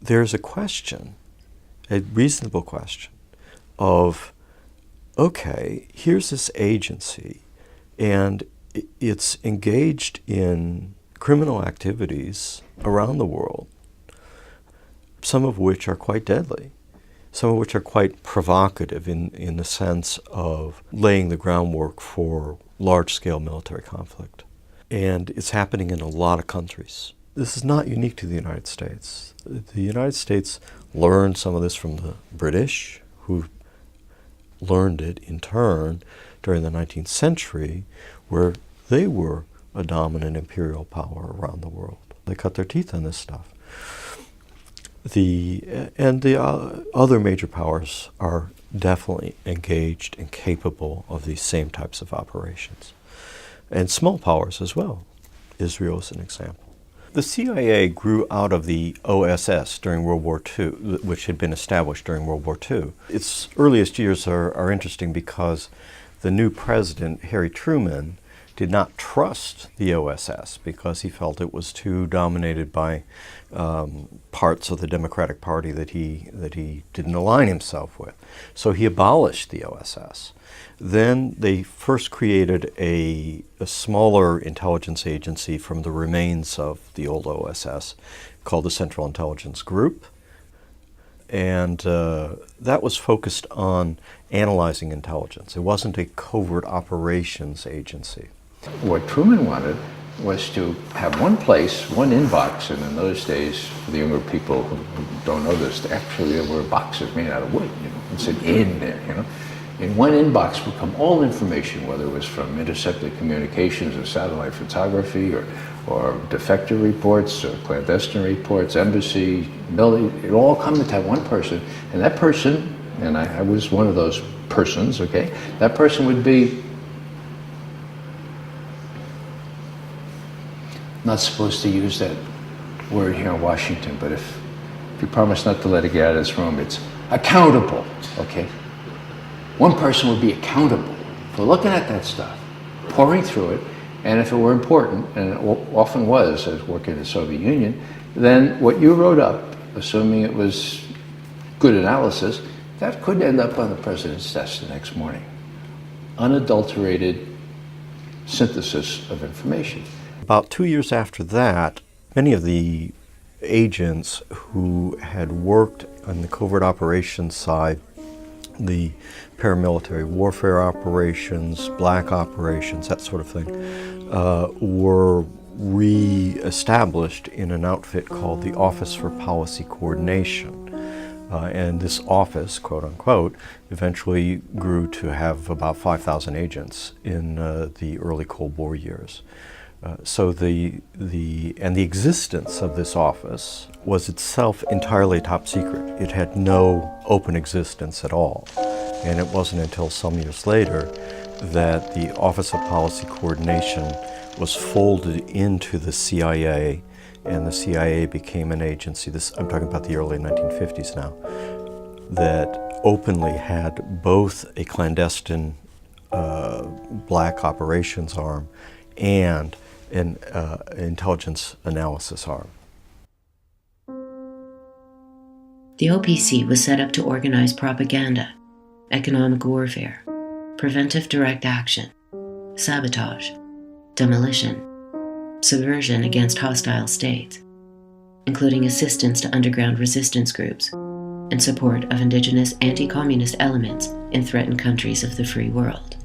there's a question, a reasonable question of, okay, here's this agency, and it's engaged in criminal activities around the world, some of which are quite deadly, some of which are quite provocative in the sense of laying the groundwork for large-scale military conflict. And it's happening in a lot of countries. This is not unique to the United States. The United States learned some of this from the British, who learned it in turn during the 19th century, where they were a dominant imperial power around the world. They cut their teeth on this stuff. The other major powers are definitely engaged and capable of these same types of operations. And small powers as well. Israel is an example. The CIA grew out of the OSS during World War II, which had been established during World War II. Its earliest years are interesting because the new president, Harry Truman, did not trust the OSS because he felt it was too dominated by parts of the Democratic Party that he didn't align himself with. So he abolished the OSS. Then they first created a smaller intelligence agency from the remains of the old OSS called the Central Intelligence Group. And that was focused on analyzing intelligence. It wasn't a covert operations agency. What Truman wanted was to have one place, one inbox, and in those days, for the younger people who don't know this, actually there were boxes made out of wood, it's an in there, In one inbox would come all information, whether it was from intercepted communications or satellite photography or defector reports or clandestine reports, embassy, military, it all come into that one person. And that person, and I was one of those persons, okay, that person would be not supposed to use that word here in Washington, but if you promise not to let it get out of this room, it's accountable, okay? One person would be accountable for looking at that stuff, pouring through it, and if it were important, and it often was, as working in the Soviet Union, then what you wrote up, assuming it was good analysis, that could end up on the president's desk the next morning. Unadulterated synthesis of information. About 2 years after that, many of the agents who had worked on the covert operations side, the paramilitary warfare operations, black operations, that sort of thing, were re-established in an outfit called the Office for Policy Coordination. And this office, quote unquote, eventually grew to have about 5,000 agents in the early Cold War years. So the existence of this office was itself entirely top secret. It had no open existence at all. And it wasn't until some years later that the Office of Policy Coordination was folded into the CIA, and the CIA became an agency, I'm talking about the early 1950s now, that openly had both a clandestine black operations arm and an intelligence analysis arm. The OPC was set up to organize propaganda, economic warfare, preventive direct action, sabotage, demolition, subversion against hostile states, including assistance to underground resistance groups and support of indigenous anti-communist elements in threatened countries of the free world.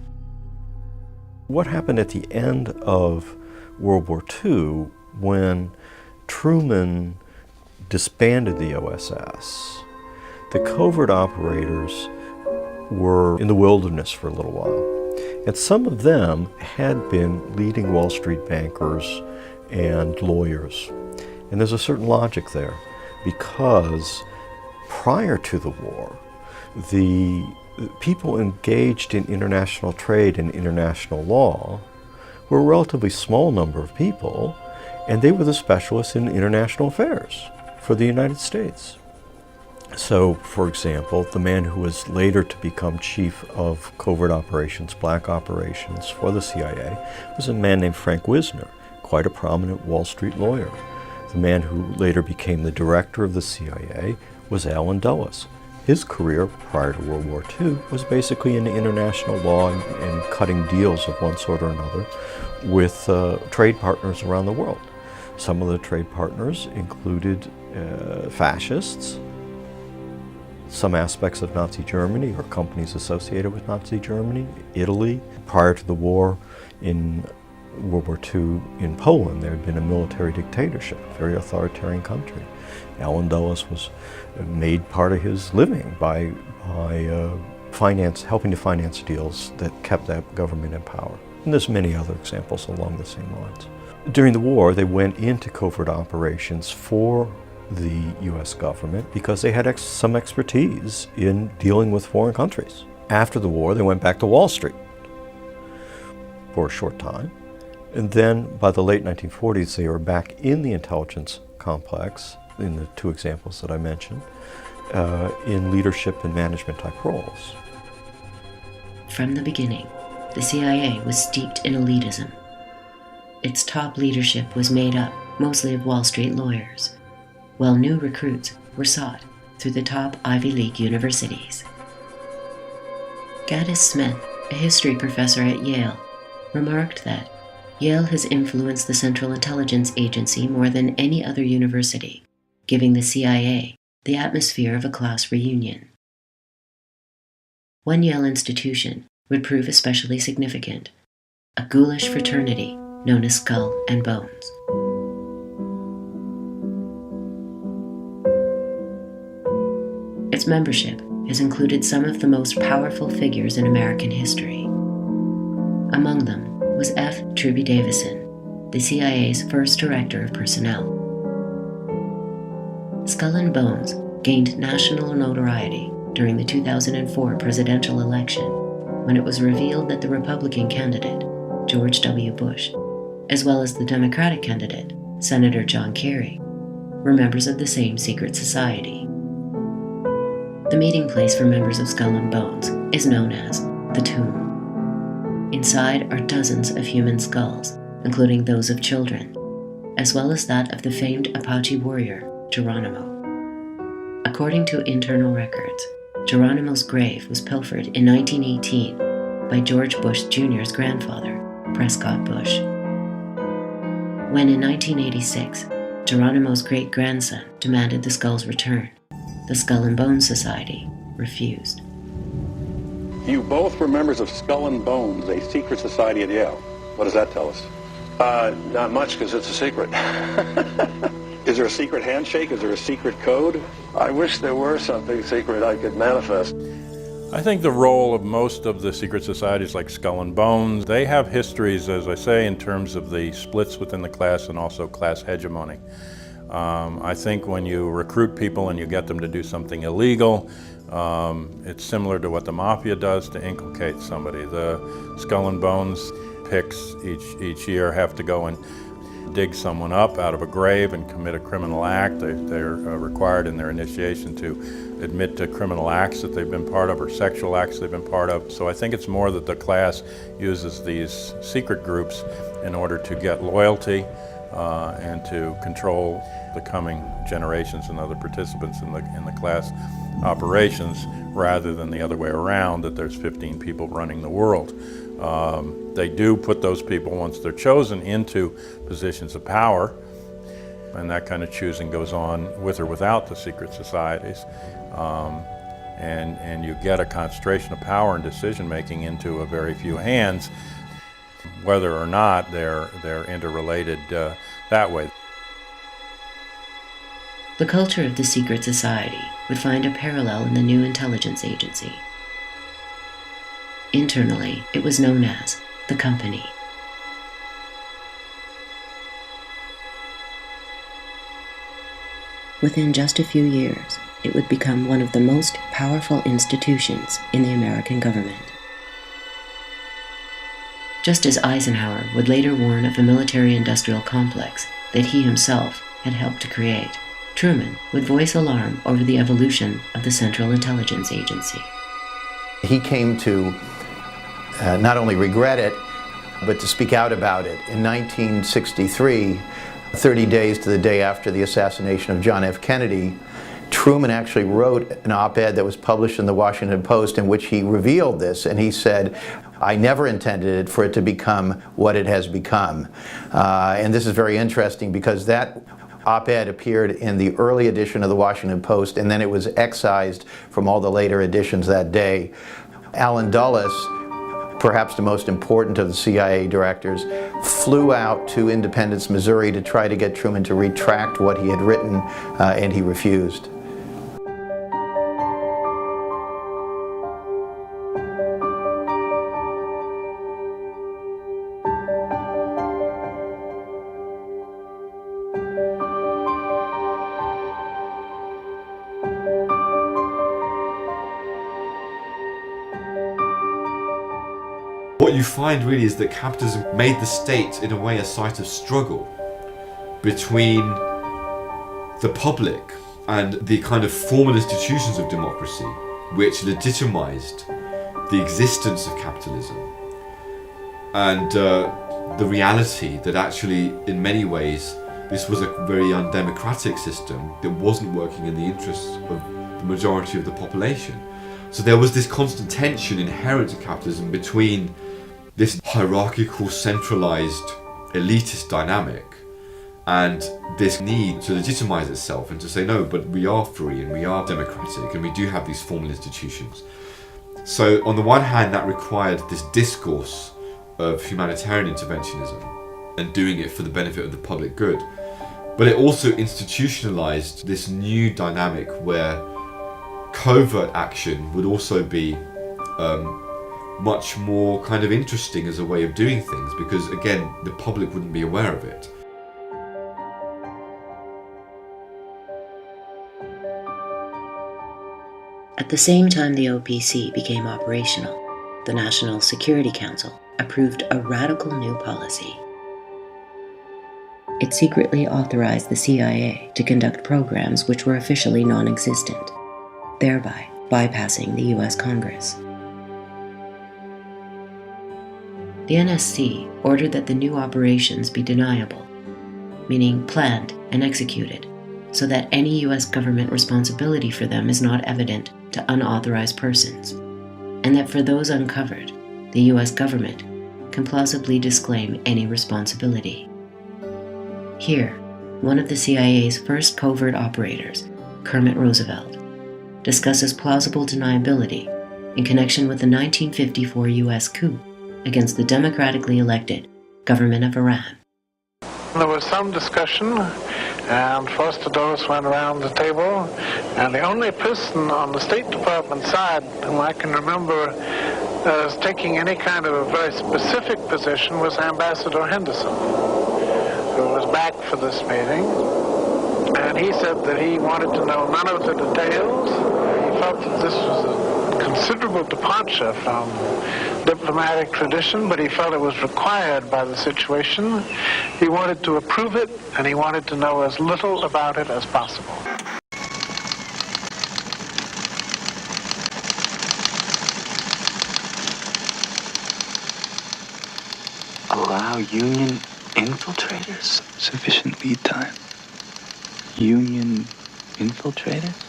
What happened at the end of World War II, when Truman disbanded the OSS, the covert operators were in the wilderness for a little while. And some of them had been leading Wall Street bankers and lawyers. And there's a certain logic there, because prior to the war, the people engaged in international trade and international law were a relatively small number of people, and they were the specialists in international affairs for the United States. So, for example, the man who was later to become chief of covert operations, black operations for the CIA, was a man named Frank Wisner, quite a prominent Wall Street lawyer. The man who later became the director of the CIA was Allen Dulles. His career prior to World War II was basically in international law and cutting deals of one sort or another with trade partners around the world. Some of the trade partners included fascists, some aspects of Nazi Germany or companies associated with Nazi Germany, Italy. Prior to the war in World War II in Poland, there had been a military dictatorship, a very authoritarian country. Allen Dulles was made part of his living by helping to finance deals that kept that government in power. And there's many other examples along the same lines. During the war, they went into covert operations for the U.S. government because they had some expertise in dealing with foreign countries. After the war, they went back to Wall Street for a short time. And then by the late 1940s, they were back in the intelligence complex, in the two examples that I mentioned, in leadership and management type roles. From the beginning, the CIA was steeped in elitism. Its top leadership was made up mostly of Wall Street lawyers, while new recruits were sought through the top Ivy League universities. Gaddis Smith, a history professor at Yale, remarked that Yale has influenced the Central Intelligence Agency more than any other university, giving the CIA the atmosphere of a class reunion. One Yale institution would prove especially significant, a ghoulish fraternity known as Skull and Bones. Its membership has included some of the most powerful figures in American history. Among them was F. Truby Davison, the CIA's first director of personnel. Skull and Bones gained national notoriety during the 2004 presidential election when it was revealed that the Republican candidate, George W. Bush, as well as the Democratic candidate, Senator John Kerry, were members of the same secret society. The meeting place for members of Skull and Bones is known as the Tomb. Inside are dozens of human skulls, including those of children, as well as that of the famed Apache warrior, Geronimo. According to internal records, Geronimo's grave was pilfered in 1918 by George Bush Jr.'s grandfather, Prescott Bush. When in 1986, Geronimo's great-grandson demanded the skull's return, the Skull and Bones Society refused. You both were members of Skull and Bones, a secret society at Yale. What does that tell us? Not much, because it's a secret. Is there a secret handshake? Is there a secret code? I wish there were something secret I could manifest. I think the role of most of the secret societies like Skull and Bones, they have histories, as I say, in terms of the splits within the class and also class hegemony. I think when you recruit people and you get them to do something illegal, it's similar to what the mafia does to inculcate somebody. The Skull and Bones picks each year have to go and dig someone up out of a grave and commit a criminal act. They're required in their initiation to admit to criminal acts that they've been part of or sexual acts they've been part of. So I think it's more that the class uses these secret groups in order to get loyalty and to control the coming generations and other participants in the class operations, rather than the other way around, that there's 15 people running the world. They do put those people, once they're chosen, into positions of power, and that kind of choosing goes on with or without the secret societies. And you get a concentration of power and decision-making into a very few hands, whether or not they're interrelated that way. The culture of the secret society would find a parallel in the new intelligence agency. Internally, it was known as the Company. Within just a few years, it would become one of the most powerful institutions in the American government. Just as Eisenhower would later warn of the military-industrial complex that he himself had helped to create, Truman would voice alarm over the evolution of the Central Intelligence Agency. He came to not only regret it, but to speak out about it. In 1963, 30 days to the day after the assassination of John F. Kennedy, Truman actually wrote an op-ed that was published in the Washington Post in which he revealed this, and he said, "I never intended for it to become what it has become." And this is very interesting because that op-ed appeared in the early edition of the Washington Post, and then it was excised from all the later editions that day. Allen Dulles, perhaps the most important of the CIA directors, flew out to Independence, Missouri to try to get Truman to retract what he had written, and he refused. What you find really is that capitalism made the state in a way a site of struggle between the public and the kind of formal institutions of democracy which legitimized the existence of capitalism, and the reality that actually in many ways this was a very undemocratic system that wasn't working in the interests of the majority of the population. So there was this constant tension inherent to capitalism between this hierarchical, centralized, elitist dynamic and this need to legitimize itself and to say, no, but we are free and we are democratic and we do have these formal institutions. So on the one hand, that required this discourse of humanitarian interventionism and doing it for the benefit of the public good. But it also institutionalized this new dynamic where covert action would also be much more kind of interesting as a way of doing things, because again, the public wouldn't be aware of it. At the same time the OPC became operational, the National Security Council approved a radical new policy. It secretly authorized the CIA to conduct programs which were officially non-existent, thereby bypassing the US Congress. The NSC ordered that the new operations be deniable, meaning planned and executed, so that any US government responsibility for them is not evident to unauthorized persons, and that for those uncovered, the US government can plausibly disclaim any responsibility. Here, one of the CIA's first covert operators, Kermit Roosevelt, discusses plausible deniability in connection with the 1954 US coup against the democratically elected government of Iran. There was some discussion, and Foster Dulles went around the table, and the only person on the State Department side whom I can remember as taking any kind of a very specific position was Ambassador Henderson, who was back for this meeting, and he said that he wanted to know none of the details. He felt that this was a considerable departure from diplomatic tradition, but he felt it was required by the situation. He wanted to approve it, and he wanted to know as little about it as possible. Allow Union infiltrators sufficient lead time. Union infiltrators?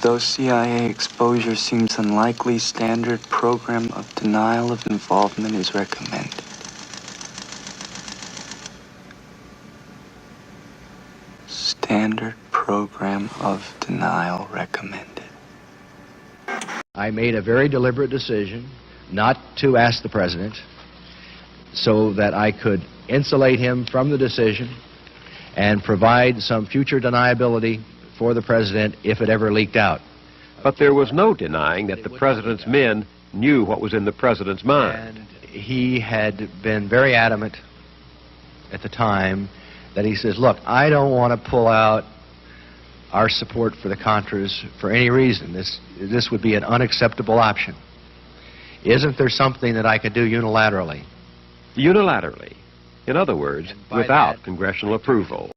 Though CIA exposure seems unlikely, standard program of denial of involvement is recommended. Standard program of denial recommended. I made a very deliberate decision not to ask the president so that I could insulate him from the decision and provide some future deniability for the president if it ever leaked out. But there was no denying that the president's men knew what was in the president's mind. And he had been very adamant at the time that he says, look, I don't want to pull out our support for the Contras for any reason. This would be an unacceptable option. Isn't there something that I could do unilaterally? Unilaterally. In other words, without congressional approval.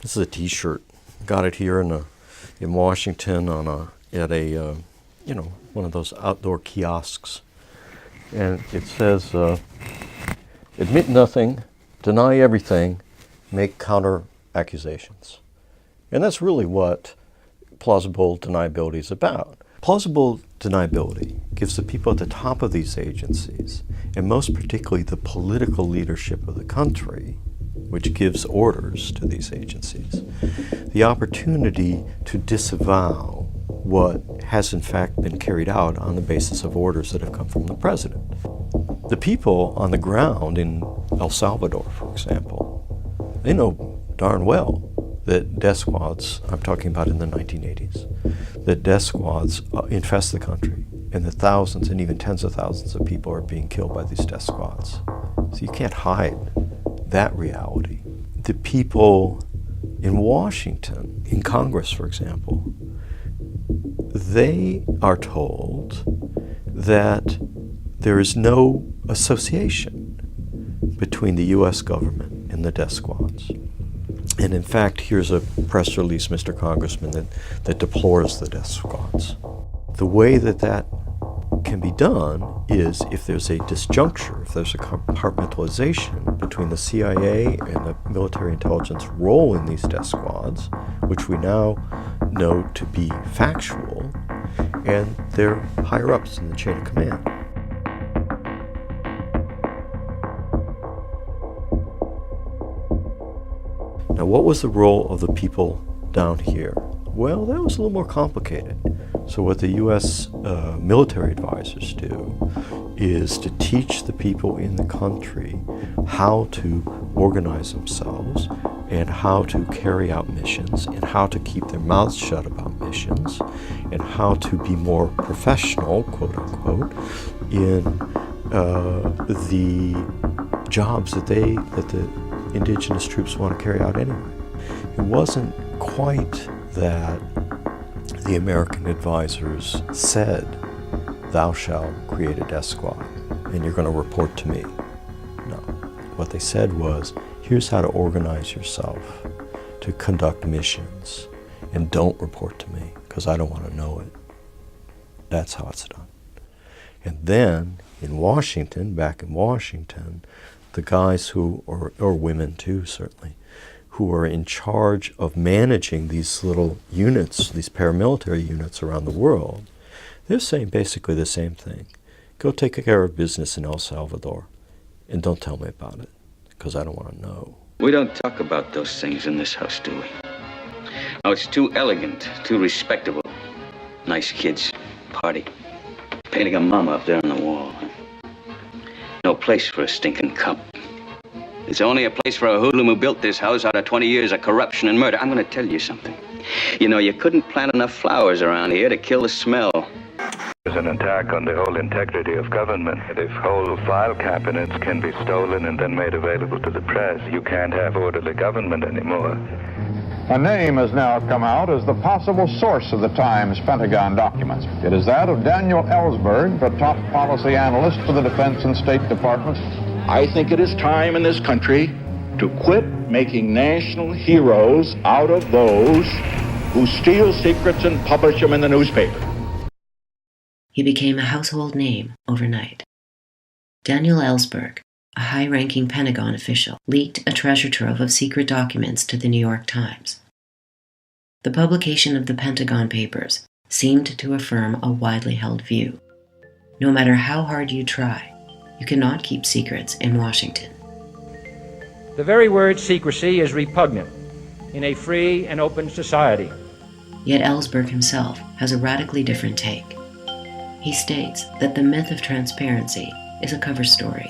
This is a T-shirt. Got it here in Washington at a one of those outdoor kiosks, and it says, "Admit nothing, deny everything, make counter accusations." And that's really what plausible deniability is about. Plausible deniability gives the people at the top of these agencies, and most particularly the political leadership of the country, which gives orders to these agencies, the opportunity to disavow what has in fact been carried out on the basis of orders that have come from the president. The people on the ground in El Salvador, for example, they know darn well that death squads, I'm talking about in the 1980s, that death squads infest the country, and that thousands and even tens of thousands of people are being killed by these death squads. So you can't hide that reality. The people in Washington, in Congress, for example, they are told that there is no association between the U.S. government and the death squads. And in fact, here's a press release, Mr. Congressman, that deplores the death squads. The way that can be done is if there's a disjuncture, if there's a compartmentalization between the CIA and the military intelligence role in these death squads, which we now know to be factual, and their higher-ups in the chain of command. Now, what was the role of the people down here? Well, that was a little more complicated. So what the U.S. Military advisors do is to teach the people in the country how to organize themselves and how to carry out missions and how to keep their mouths shut about missions and how to be more professional, quote unquote, in the jobs that the indigenous troops want to carry out anyway. It wasn't quite that the American advisors said, "Thou shalt create a death squad and you're going to report to me." No. What they said was, here's how to organize yourself to conduct missions, and don't report to me because I don't want to know it. That's how it's done. And then in Washington, back in Washington, the guys who, or women too certainly, who are in charge of managing these little units, these paramilitary units around the world, they're saying basically the same thing. Go take care of business in El Salvador and don't tell me about it because I don't want to know. We don't talk about those things in this house, do we? Oh, it's too elegant, too respectable. Nice kids, party. Painting a mama up there on the wall. No place for a stinking cup. It's only a place for a hoodlum who built this house out of 20 years of corruption and murder. I'm going to tell you something. You know, you couldn't plant enough flowers around here to kill the smell. There's an attack on the whole integrity of government. If whole file cabinets can be stolen and then made available to the press, you can't have orderly government anymore. A name has now come out as the possible source of the Times Pentagon documents. It is that of Daniel Ellsberg, the top policy analyst for the Defense and State Departments. I think it is time in this country to quit making national heroes out of those who steal secrets and publish them in the newspaper. He became a household name overnight. Daniel Ellsberg, a high-ranking Pentagon official, leaked a treasure trove of secret documents to the New York Times. The publication of the Pentagon Papers seemed to affirm a widely held view. No matter how hard you try, you cannot keep secrets in Washington. The very word secrecy is repugnant in a free and open society. Yet Ellsberg himself has a radically different take. He states that the myth of transparency is a cover story,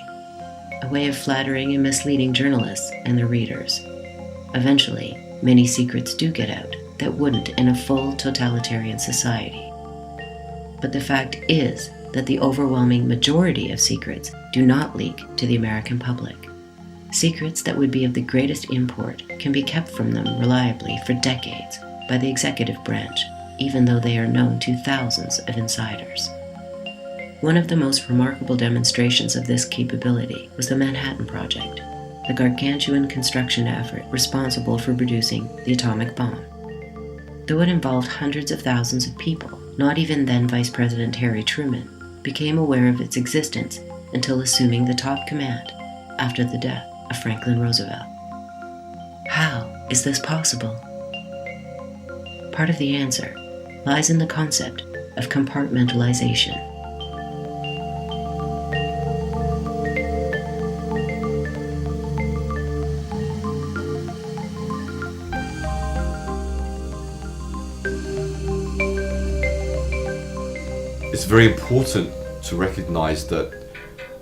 a way of flattering and misleading journalists and their readers. Eventually, many secrets do get out that wouldn't in a full totalitarian society. But the fact is that the overwhelming majority of secrets do not leak to the American public. Secrets that would be of the greatest import can be kept from them reliably for decades by the executive branch, even though they are known to thousands of insiders. One of the most remarkable demonstrations of this capability was the Manhattan Project. the gargantuan construction effort responsible for producing the atomic bomb. Though it involved hundreds of thousands of people, not even then Vice President Harry Truman became aware of its existence until assuming the top command after the death of Franklin Roosevelt. How is this possible? Part of the answer lies in the concept of compartmentalization. It's very important to recognize that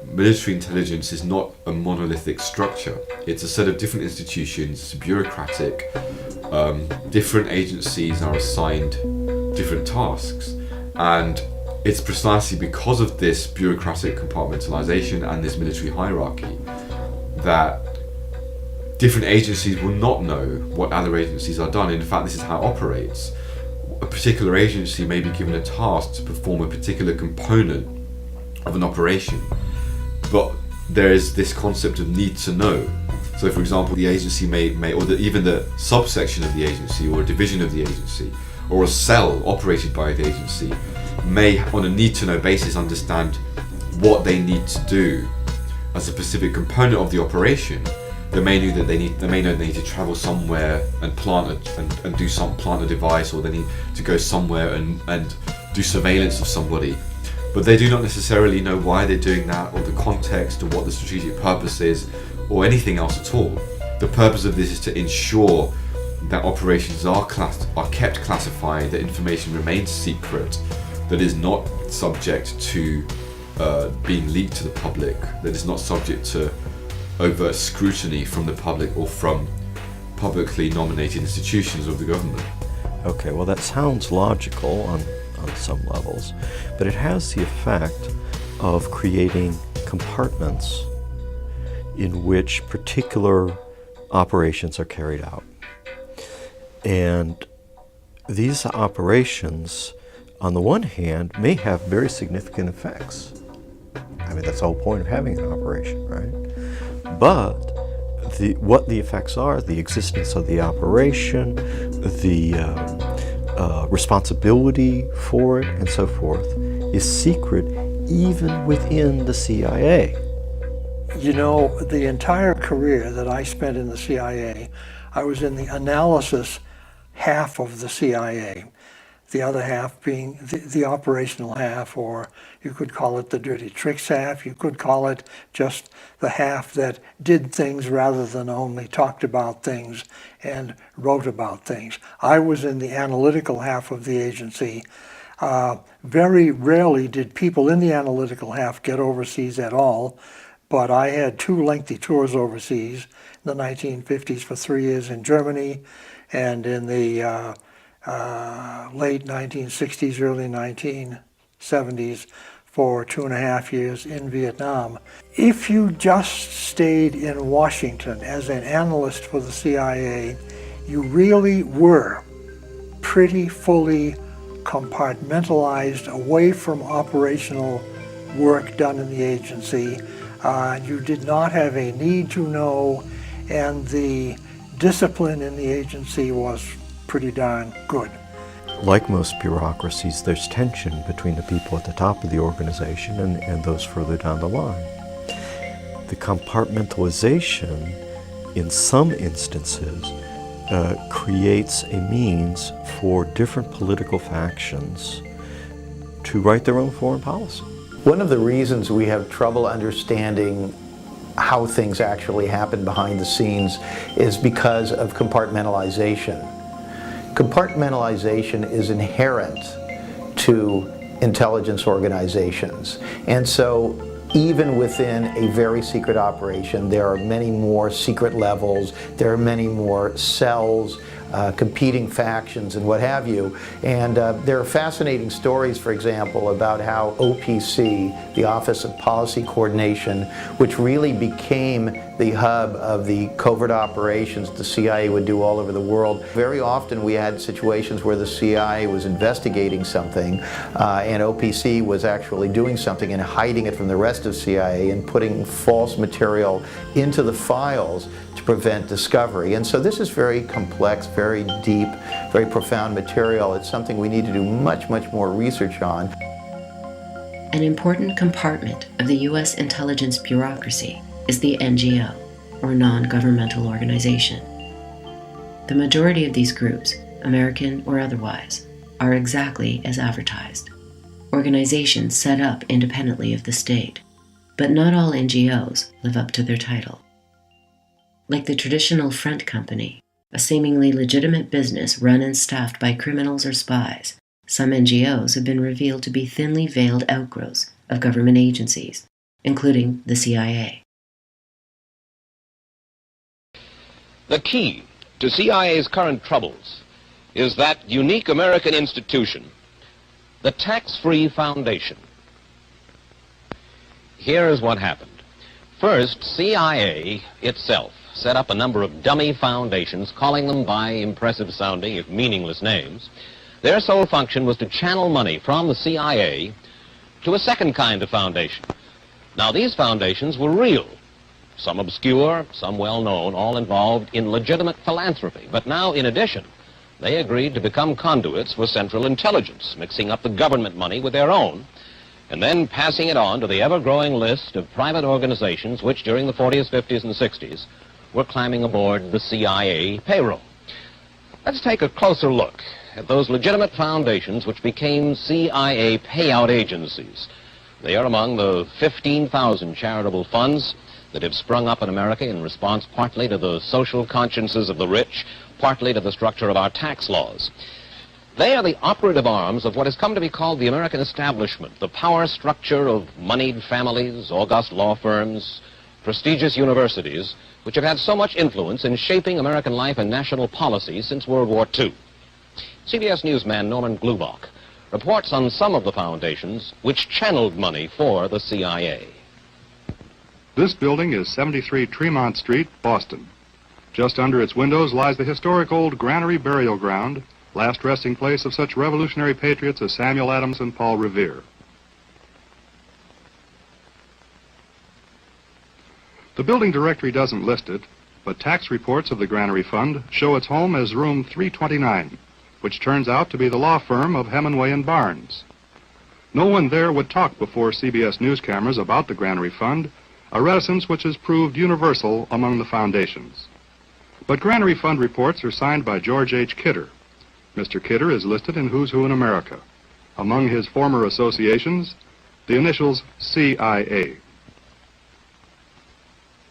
military intelligence is not a monolithic structure. It's a set of different institutions, it's bureaucratic, different agencies are assigned different tasks, and it's precisely because of this bureaucratic compartmentalization and this military hierarchy that different agencies will not know what other agencies are done. In fact, this is how it operates. A particular agency may be given a task to perform a particular component of an operation, but there is this concept of need to know. So for example, the agency may or even the subsection of the agency, or a division of the agency, or a cell operated by the agency may, on a need to know basis, understand what they need to do as a specific component of the operation. They may know that they need to travel somewhere and plant a device, or they need to go somewhere and do surveillance of somebody. But they do not necessarily know why they're doing that, or the context, or what the strategic purpose is, or anything else at all. The purpose of this is to ensure that operations are kept classified, that information remains secret, that is not subject to being leaked to the public, that is not subject to overt scrutiny from the public or from publicly nominated institutions of the government. Okay, well that sounds logical on some levels, but it has the effect of creating compartments in which particular operations are carried out. And these operations, on the one hand, may have very significant effects. I mean, that's the whole point of having an operation, right? But what the effects are, the existence of the operation, the responsibility for it, and so forth, is secret even within the CIA. You know, the entire career that I spent in the CIA, I was in the analysis half of the CIA. The other half being the operational half, or you could call it the dirty tricks half, you could call it just the half that did things rather than only talked about things and wrote about things. I was in the analytical half of the agency. Very rarely did people in the analytical half get overseas at all, but I had 2 lengthy tours overseas in the 1950s for 3 years in Germany, and in the late 1960s, early 1970s for 2.5 years in Vietnam. If you just stayed in Washington as an analyst for the CIA, you really were pretty fully compartmentalized away from operational work done in the agency. You did not have a need to know, and the discipline in the agency was pretty darn good. Like most bureaucracies, there's tension between the people at the top of the organization and those further down the line. The compartmentalization, in some instances, creates a means for different political factions to write their own foreign policy. One of the reasons we have trouble understanding how things actually happen behind the scenes is because of compartmentalization. Compartmentalization is inherent to intelligence organizations, and so even within a very secret operation, there are many more secret levels, there are many more cells, competing factions and what have you. And there are fascinating stories, for example, about how OPC, the Office of Policy Coordination, which really became the hub of the covert operations the CIA would do all over the world. Very often we had situations where the CIA was investigating something and OPC was actually doing something and hiding it from the rest of CIA and putting false material into the files to prevent discovery. And so this is very complex, very deep, very profound material. It's something we need to do much, much more research on. An important compartment of the U.S. intelligence bureaucracy is the NGO, or non-governmental organization. The majority of these groups, American or otherwise, are exactly as advertised. Organizations set up independently of the state, but not all NGOs live up to their title. Like the traditional front company, a seemingly legitimate business run and staffed by criminals or spies, some NGOs have been revealed to be thinly veiled outgrowths of government agencies, including the CIA. The key to CIA's current troubles is that unique American institution, the tax-free foundation. Here is what happened. First, CIA itself set up a number of dummy foundations, calling them by impressive-sounding, if meaningless, names. Their sole function was to channel money from the CIA to a second kind of foundation. Now, these foundations were real. Some obscure, some well-known, all involved in legitimate philanthropy. But now, in addition, they agreed to become conduits for Central Intelligence, mixing up the government money with their own, and then passing it on to the ever-growing list of private organizations which, during the 40s, 50s, and 60s, were climbing aboard the CIA payroll. Let's take a closer look at those legitimate foundations which became CIA payout agencies. They are among the 15,000 charitable funds that have sprung up in America in response partly to the social consciences of the rich, partly to the structure of our tax laws. They are the operative arms of what has come to be called the American establishment, the power structure of moneyed families, august law firms, prestigious universities, which have had so much influence in shaping American life and national policy since World War II. CBS newsman Norman Glubach reports on some of the foundations which channeled money for the CIA. This building is 73 Tremont Street, Boston. Just under its windows lies the historic old Granary Burial Ground, last resting place of such revolutionary patriots as Samuel Adams and Paul Revere. The building directory doesn't list it, but tax reports of the Granary Fund show its home as room 329, which turns out to be the law firm of Hemingway and Barnes. No one there would talk before CBS News cameras about the Granary Fund, a reticence which has proved universal among the foundations. But Granary Fund reports are signed by George H. Kidder. Mr. Kidder is listed in Who's Who in America. Among his former associations, the initials CIA.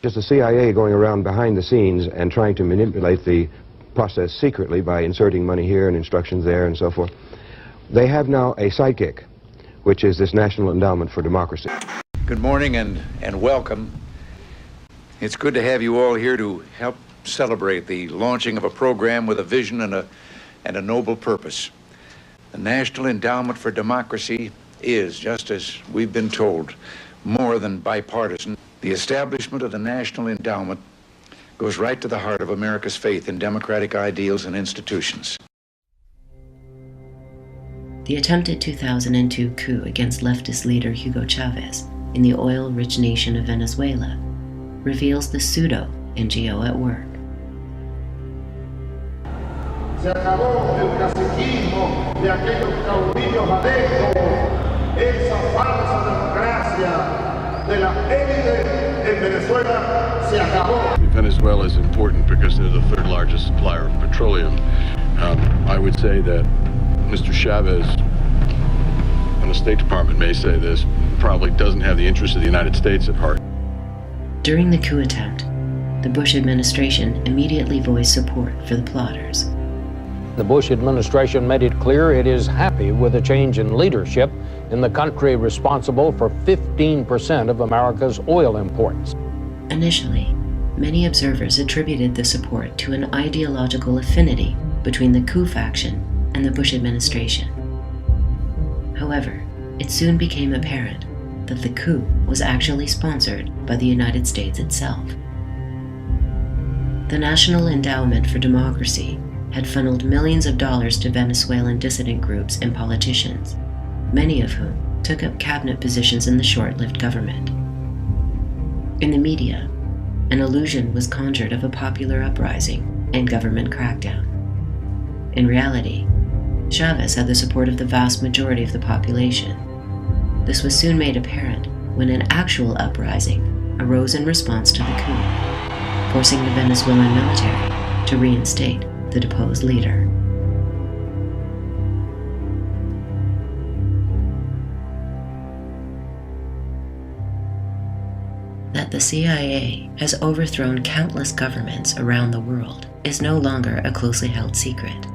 Just the CIA going around behind the scenes and trying to manipulate the process secretly by inserting money here and instructions there and so forth. They have now a sidekick, which is this National Endowment for Democracy. Good morning and welcome. It's good to have you all here to help celebrate the launching of a program with a vision and a noble purpose. The National Endowment for Democracy is, just as we've been told, more than bipartisan. The establishment of the National Endowment goes right to the heart of America's faith in democratic ideals and institutions. The attempted 2002 coup against leftist leader Hugo Chavez in the oil-rich nation of Venezuela reveals the pseudo-NGO at work. Se acabó el caciquismo de aquellos caudillos adeptos, esa falsa democracia de la élite en Venezuela se acabó. Venezuela is important because they're the third largest supplier of petroleum. I would say that Mr. Chavez, and the State Department may say this, probably doesn't have the interests of the United States at heart. During the coup attempt, the Bush administration immediately voiced support for the plotters. The Bush administration made it clear it is happy with the change in leadership in the country responsible for 15% of America's oil imports. Initially, many observers attributed the support to an ideological affinity between the coup faction and the Bush administration. However, it soon became apparent that the coup was actually sponsored by the United States itself. The National Endowment for Democracy had funneled millions of dollars to Venezuelan dissident groups and politicians, many of whom took up cabinet positions in the short-lived government. In the media, an illusion was conjured of a popular uprising and government crackdown. In reality, Chavez had the support of the vast majority of the population. This was soon made apparent when an actual uprising arose in response to the coup, forcing the Venezuelan military to reinstate the deposed leader. That the CIA has overthrown countless governments around the world is no longer a closely held secret.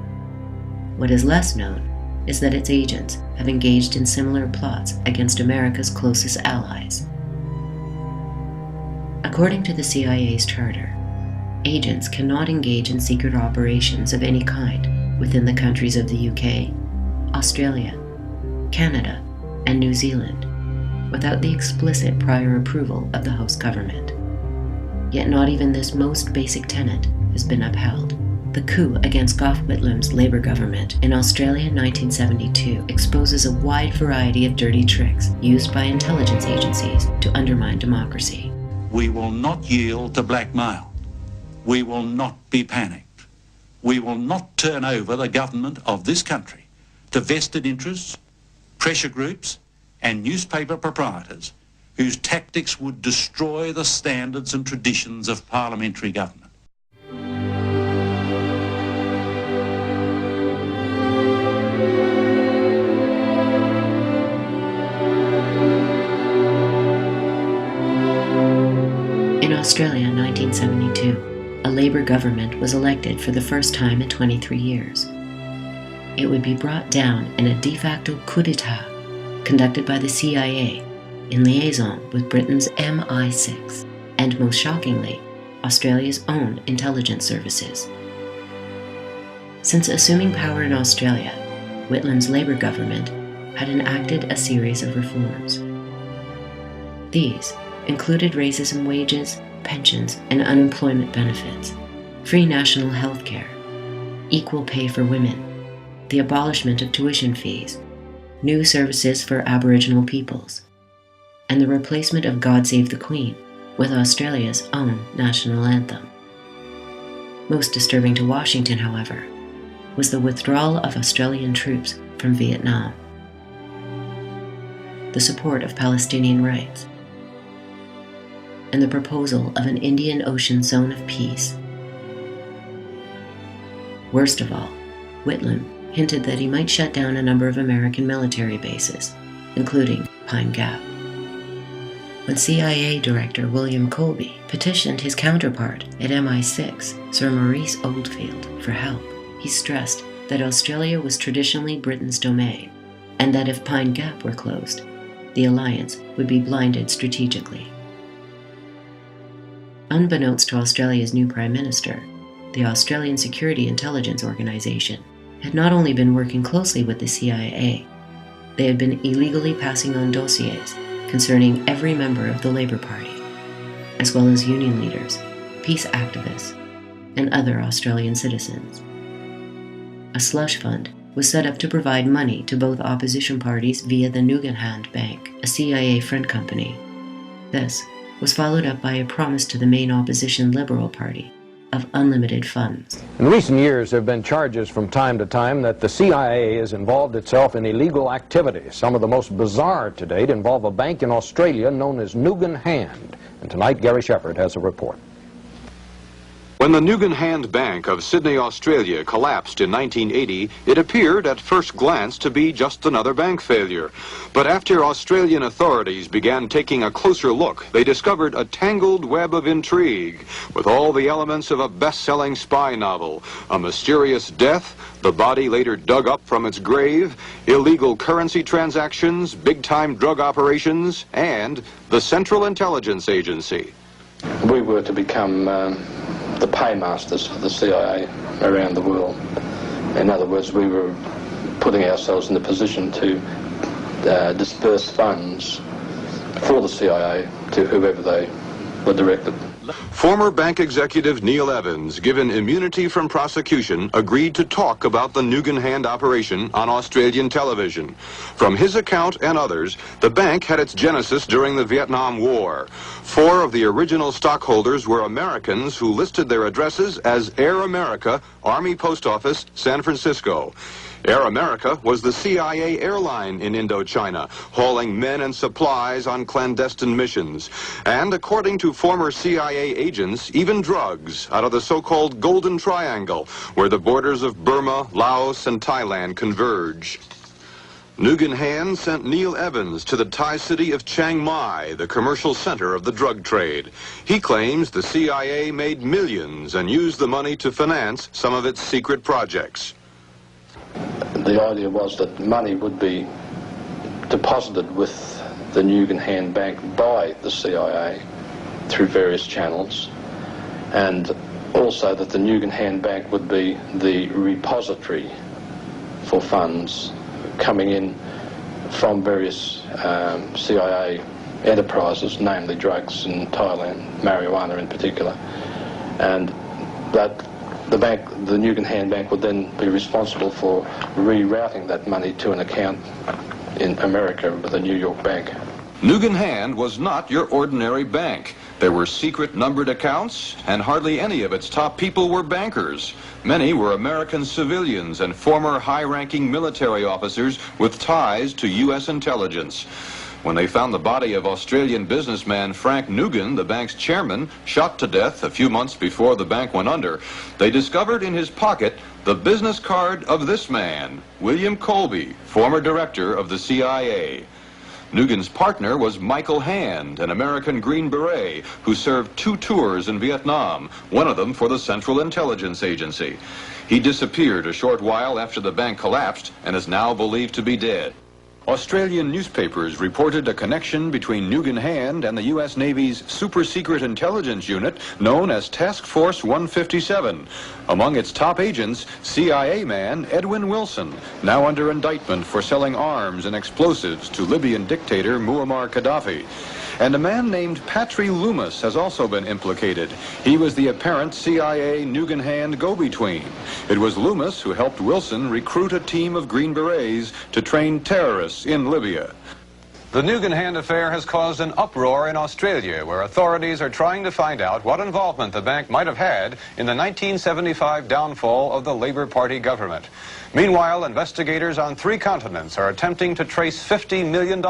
What is less known is that its agents have engaged in similar plots against America's closest allies. According to the CIA's charter, agents cannot engage in secret operations of any kind within the countries of the UK, Australia, Canada, and New Zealand without the explicit prior approval of the host government. Yet not even this most basic tenet has been upheld. The coup against Gough Whitlam's Labour government in Australia in 1972 exposes a wide variety of dirty tricks used by intelligence agencies to undermine democracy. We will not yield to blackmail. We will not be panicked. We will not turn over the government of this country to vested interests, pressure groups, and newspaper proprietors whose tactics would destroy the standards and traditions of parliamentary government. In Australia in 1972, a Labour government was elected for the first time in 23 years. It would be brought down in a de facto coup d'etat conducted by the CIA in liaison with Britain's MI6 and, most shockingly, Australia's own intelligence services. Since assuming power in Australia, Whitlam's Labour government had enacted a series of reforms. These included raises in wages, pensions, and unemployment benefits, free national health care, equal pay for women, the abolishment of tuition fees, new services for Aboriginal peoples, and the replacement of God Save the Queen with Australia's own national anthem. Most disturbing to Washington, however, was the withdrawal of Australian troops from Vietnam, the support of Palestinian rights, and the proposal of an Indian Ocean zone of peace. Worst of all, Whitlam hinted that he might shut down a number of American military bases, including Pine Gap. When CIA Director William Colby petitioned his counterpart at MI6, Sir Maurice Oldfield, for help, he stressed that Australia was traditionally Britain's domain, and that if Pine Gap were closed, the alliance would be blinded strategically. Unbeknownst to Australia's new Prime Minister, the Australian Security Intelligence Organisation had not only been working closely with the CIA, they had been illegally passing on dossiers concerning every member of the Labour Party, as well as union leaders, peace activists, and other Australian citizens. A slush fund was set up to provide money to both opposition parties via the Nugenhand Bank, a CIA front company. This was followed up by a promise to the main opposition Liberal Party of unlimited funds. In recent years, there have been charges from time to time that the CIA has involved itself in illegal activities. Some of the most bizarre to date involve a bank in Australia known as Nugenhand. And tonight, Gary Shepherd has a report. When the Nugenhand Bank of Sydney, Australia collapsed in 1980, it appeared at first glance to be just another bank failure. But after Australian authorities began taking a closer look, they discovered a tangled web of intrigue with all the elements of a best-selling spy novel. A mysterious death, the body later dug up from its grave, illegal currency transactions, big-time drug operations, and the Central Intelligence Agency. We were to become the paymasters for the CIA around the world. In other words, we were putting ourselves in the position to disperse funds for the CIA to whoever they were directed. Former bank executive Neil Evans, given immunity from prosecution, agreed to talk about the Nugan Hand operation on Australian television. From his account and others, the bank had its genesis during the Vietnam War. 4 of the original stockholders were Americans who listed their addresses as Air America, Army Post Office, San Francisco. Air America was the CIA airline in Indochina, hauling men and supplies on clandestine missions. And according to former CIA agents, even drugs out of the so-called Golden Triangle, where the borders of Burma, Laos, and Thailand converge. Nugan Hand sent Neil Evans to the Thai city of Chiang Mai, the commercial center of the drug trade. He claims the CIA made millions and used the money to finance some of its secret projects. The idea was that money would be deposited with the Nugan Hand Bank by the CIA through various channels, and also that the Nugan Hand Bank would be the repository for funds coming in from various CIA enterprises, namely drugs in Thailand, marijuana in particular, and that the Nugan Hand Bank would then be responsible for rerouting that money to an account in America with a New York bank. Nugan Hand was not your ordinary bank. There were secret numbered accounts, and hardly any of its top people were bankers. Many were American civilians and former high-ranking military officers with ties to U.S. intelligence. When they found the body of Australian businessman Frank Nugan, the bank's chairman, shot to death a few months before the bank went under, they discovered in his pocket the business card of this man, William Colby, former director of the CIA. Nugan's partner was Michael Hand, an American Green Beret, who served 2 tours in Vietnam, one of them for the Central Intelligence Agency. He disappeared a short while after the bank collapsed and is now believed to be dead. Australian newspapers reported a connection between Nugan Hand and the U.S. Navy's super-secret intelligence unit known as Task Force 157. Among its top agents, CIA man Edwin Wilson, now under indictment for selling arms and explosives to Libyan dictator Muammar Gaddafi. And a man named Patry Loomis has also been implicated. He was the apparent CIA Nugan Hand go-between. It was Loomis who helped Wilson recruit a team of Green Berets to train terrorists in Libya. The Nugan Hand affair has caused an uproar in Australia, where authorities are trying to find out what involvement the bank might have had in the 1975 downfall of the Labour Party government. Meanwhile, investigators on 3 continents are attempting to trace $50 million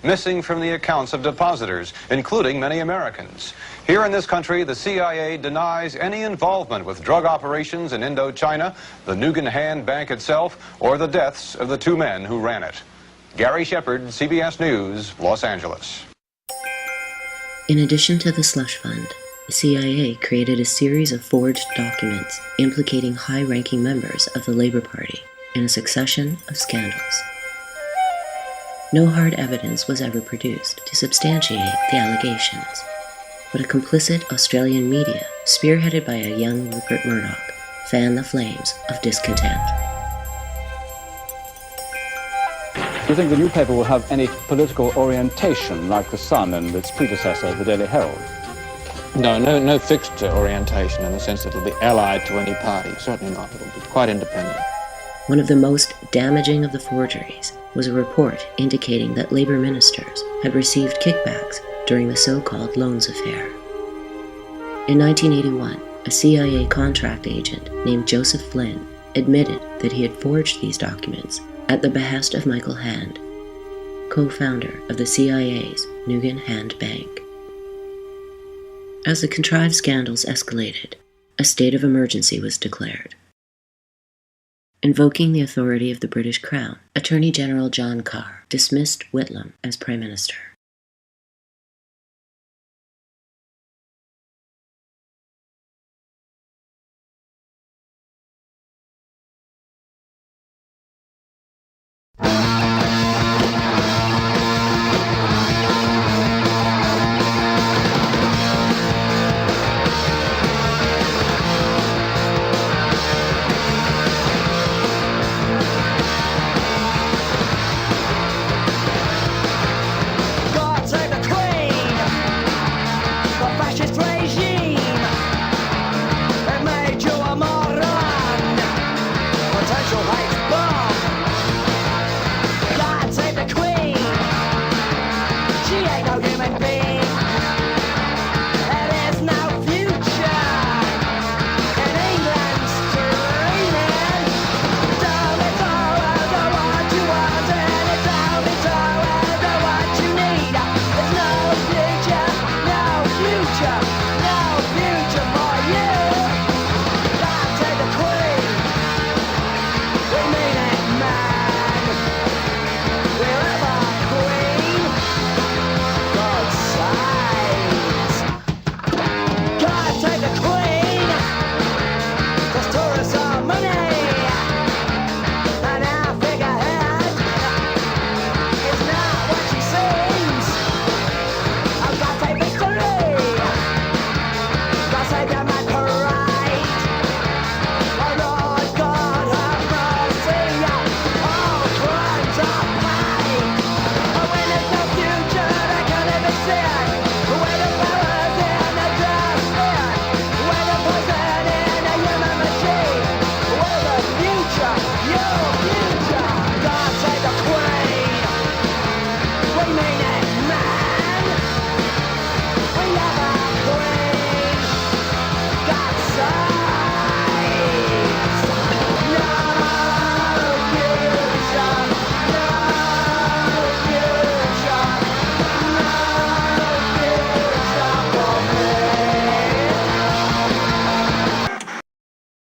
missing from the accounts of depositors, including many Americans. Here in this country, the CIA denies any involvement with drug operations in Indochina, the Nugan Hand Bank itself, or the deaths of the 2 men who ran it. Gary Shepard, CBS News, Los Angeles. In addition to the slush fund, the CIA created a series of forged documents implicating high-ranking members of the Labour Party in a succession of scandals. No hard evidence was ever produced to substantiate the allegations, but a complicit Australian media, spearheaded by a young Rupert Murdoch, fanned the flames of discontent. Do you think the new paper will have any political orientation like The Sun and its predecessor, the Daily Herald? No fixed orientation in the sense that it'll be allied to any party. Certainly not. It'll be quite independent. One of the most damaging of the forgeries was a report indicating that Labour ministers had received kickbacks during the so-called loans affair. In 1981, a CIA contract agent named Joseph Flynn admitted that he had forged these documents at the behest of Michael Hand, co-founder of the CIA's Nugan Hand Bank. As the contrived scandals escalated, a state of emergency was declared. Invoking the authority of the British Crown, Attorney General John Carr dismissed Whitlam as Prime Minister.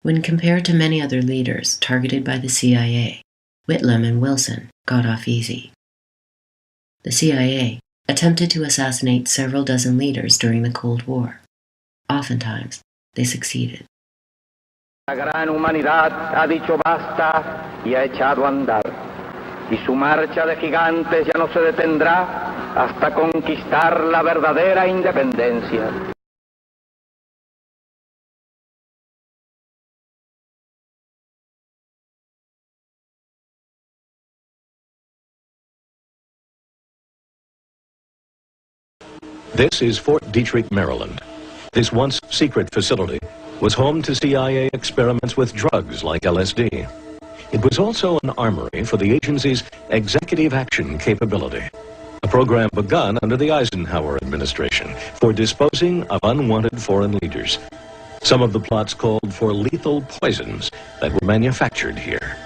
When compared to many other leaders targeted by the CIA, Whitlam and Wilson got off easy. The CIA attempted to assassinate several dozen leaders during the Cold War. Oftentimes, they succeeded. La gran humanidad ha dicho basta y ha echado a andar, y su marcha de gigantes ya no se detendrá hasta conquistar la verdadera independencia. This is Fort Detrick, Maryland. This once secret facility was home to CIA experiments with drugs like LSD. It was also an armory for the agency's executive action capability, a program begun under the Eisenhower administration for disposing of unwanted foreign leaders. Some of the plots called for lethal poisons that were manufactured here.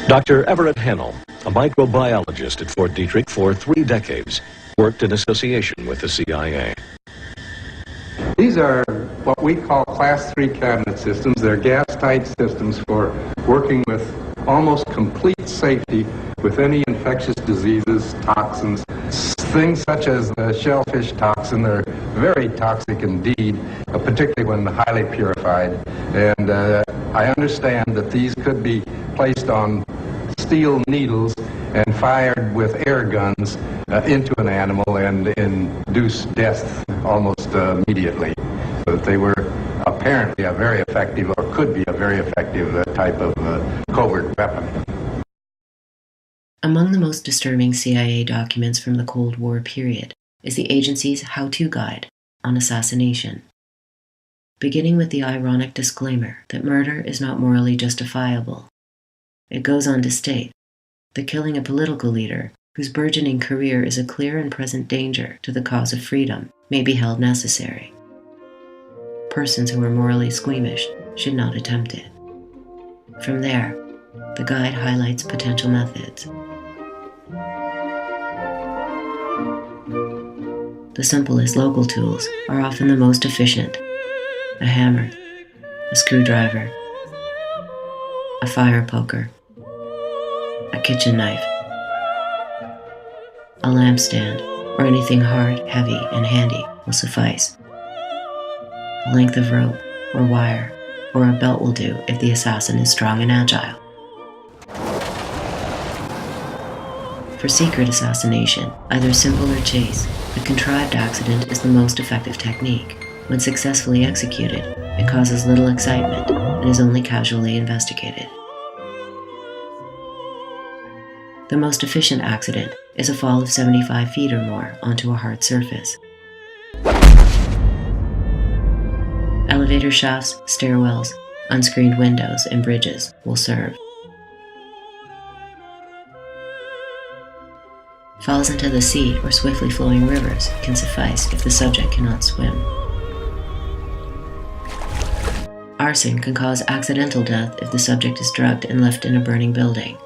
Dr. Everett Hennell, a microbiologist at Fort Detrick for 3 decades, worked in association with the CIA. These are what we call Class 3 cabinet systems. They're gas-tight systems for working with almost complete safety with any infectious diseases, toxins. Things such as the shellfish toxin are very toxic indeed, particularly when highly purified. And I understand that these could be placed on steel needles and fired with air guns into an animal and induce death almost immediately. So that they were apparently a very effective, or could be a very effective type of covert weapon. Among the most disturbing CIA documents from the Cold War period is the agency's how-to guide on assassination. Beginning with the ironic disclaimer that murder is not morally justifiable, it goes on to state that killing a political leader whose burgeoning career is a clear and present danger to the cause of freedom may be held necessary. Persons who are morally squeamish should not attempt it. From there, the guide highlights potential methods. The simplest local tools are often the most efficient. A hammer, a screwdriver, a fire poker, a kitchen knife, a lampstand, or anything hard, heavy, and handy will suffice. A length of rope or wire or a belt will do if the assassin is strong and agile. For secret assassination, either simple or chase, a contrived accident is the most effective technique. When successfully executed, it causes little excitement and is only casually investigated. The most efficient accident is a fall of 75 feet or more onto a hard surface. Elevator shafts, stairwells, unscreened windows, and bridges will serve. Falls into the sea or swiftly flowing rivers can suffice if the subject cannot swim. Arson can cause accidental death if the subject is drugged and left in a burning building.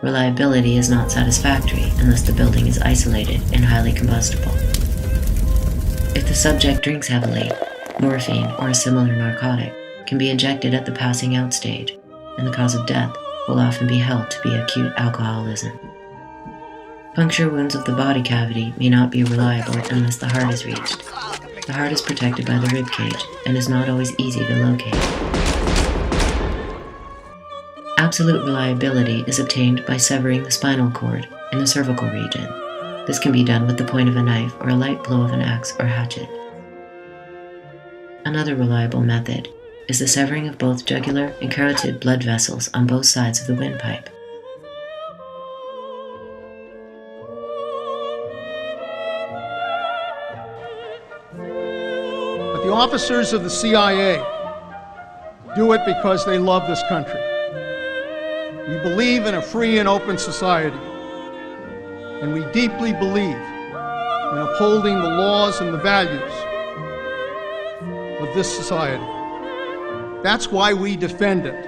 Reliability is not satisfactory unless the building is isolated and highly combustible. If the subject drinks heavily, morphine or a similar narcotic can be injected at the passing out stage, and the cause of death will often be held to be acute alcoholism. Puncture wounds of the body cavity may not be reliable unless the heart is reached. The heart is protected by the rib cage and is not always easy to locate. Absolute reliability is obtained by severing the spinal cord in the cervical region. This can be done with the point of a knife or a light blow of an axe or hatchet. Another reliable method is the severing of both jugular and carotid blood vessels on both sides of the windpipe. But the officers of the CIA do it because they love this country. We believe in a free and open society, and we deeply believe in upholding the laws and the values of this society. That's why we defend it,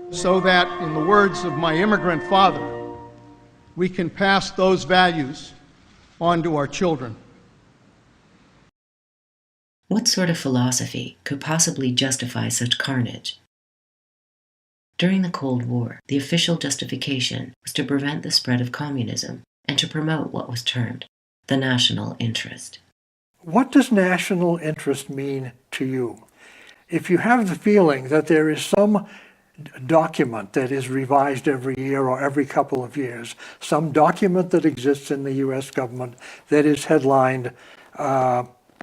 so that, in the words of my immigrant father, we can pass those values on to our children. What sort of philosophy could possibly justify such carnage? During the Cold War, the official justification was to prevent the spread of communism and to promote what was termed the national interest. What does national interest mean to you? If you have the feeling that there is some document that is revised every year or every couple of years, some document that exists in the U.S. government that is headlined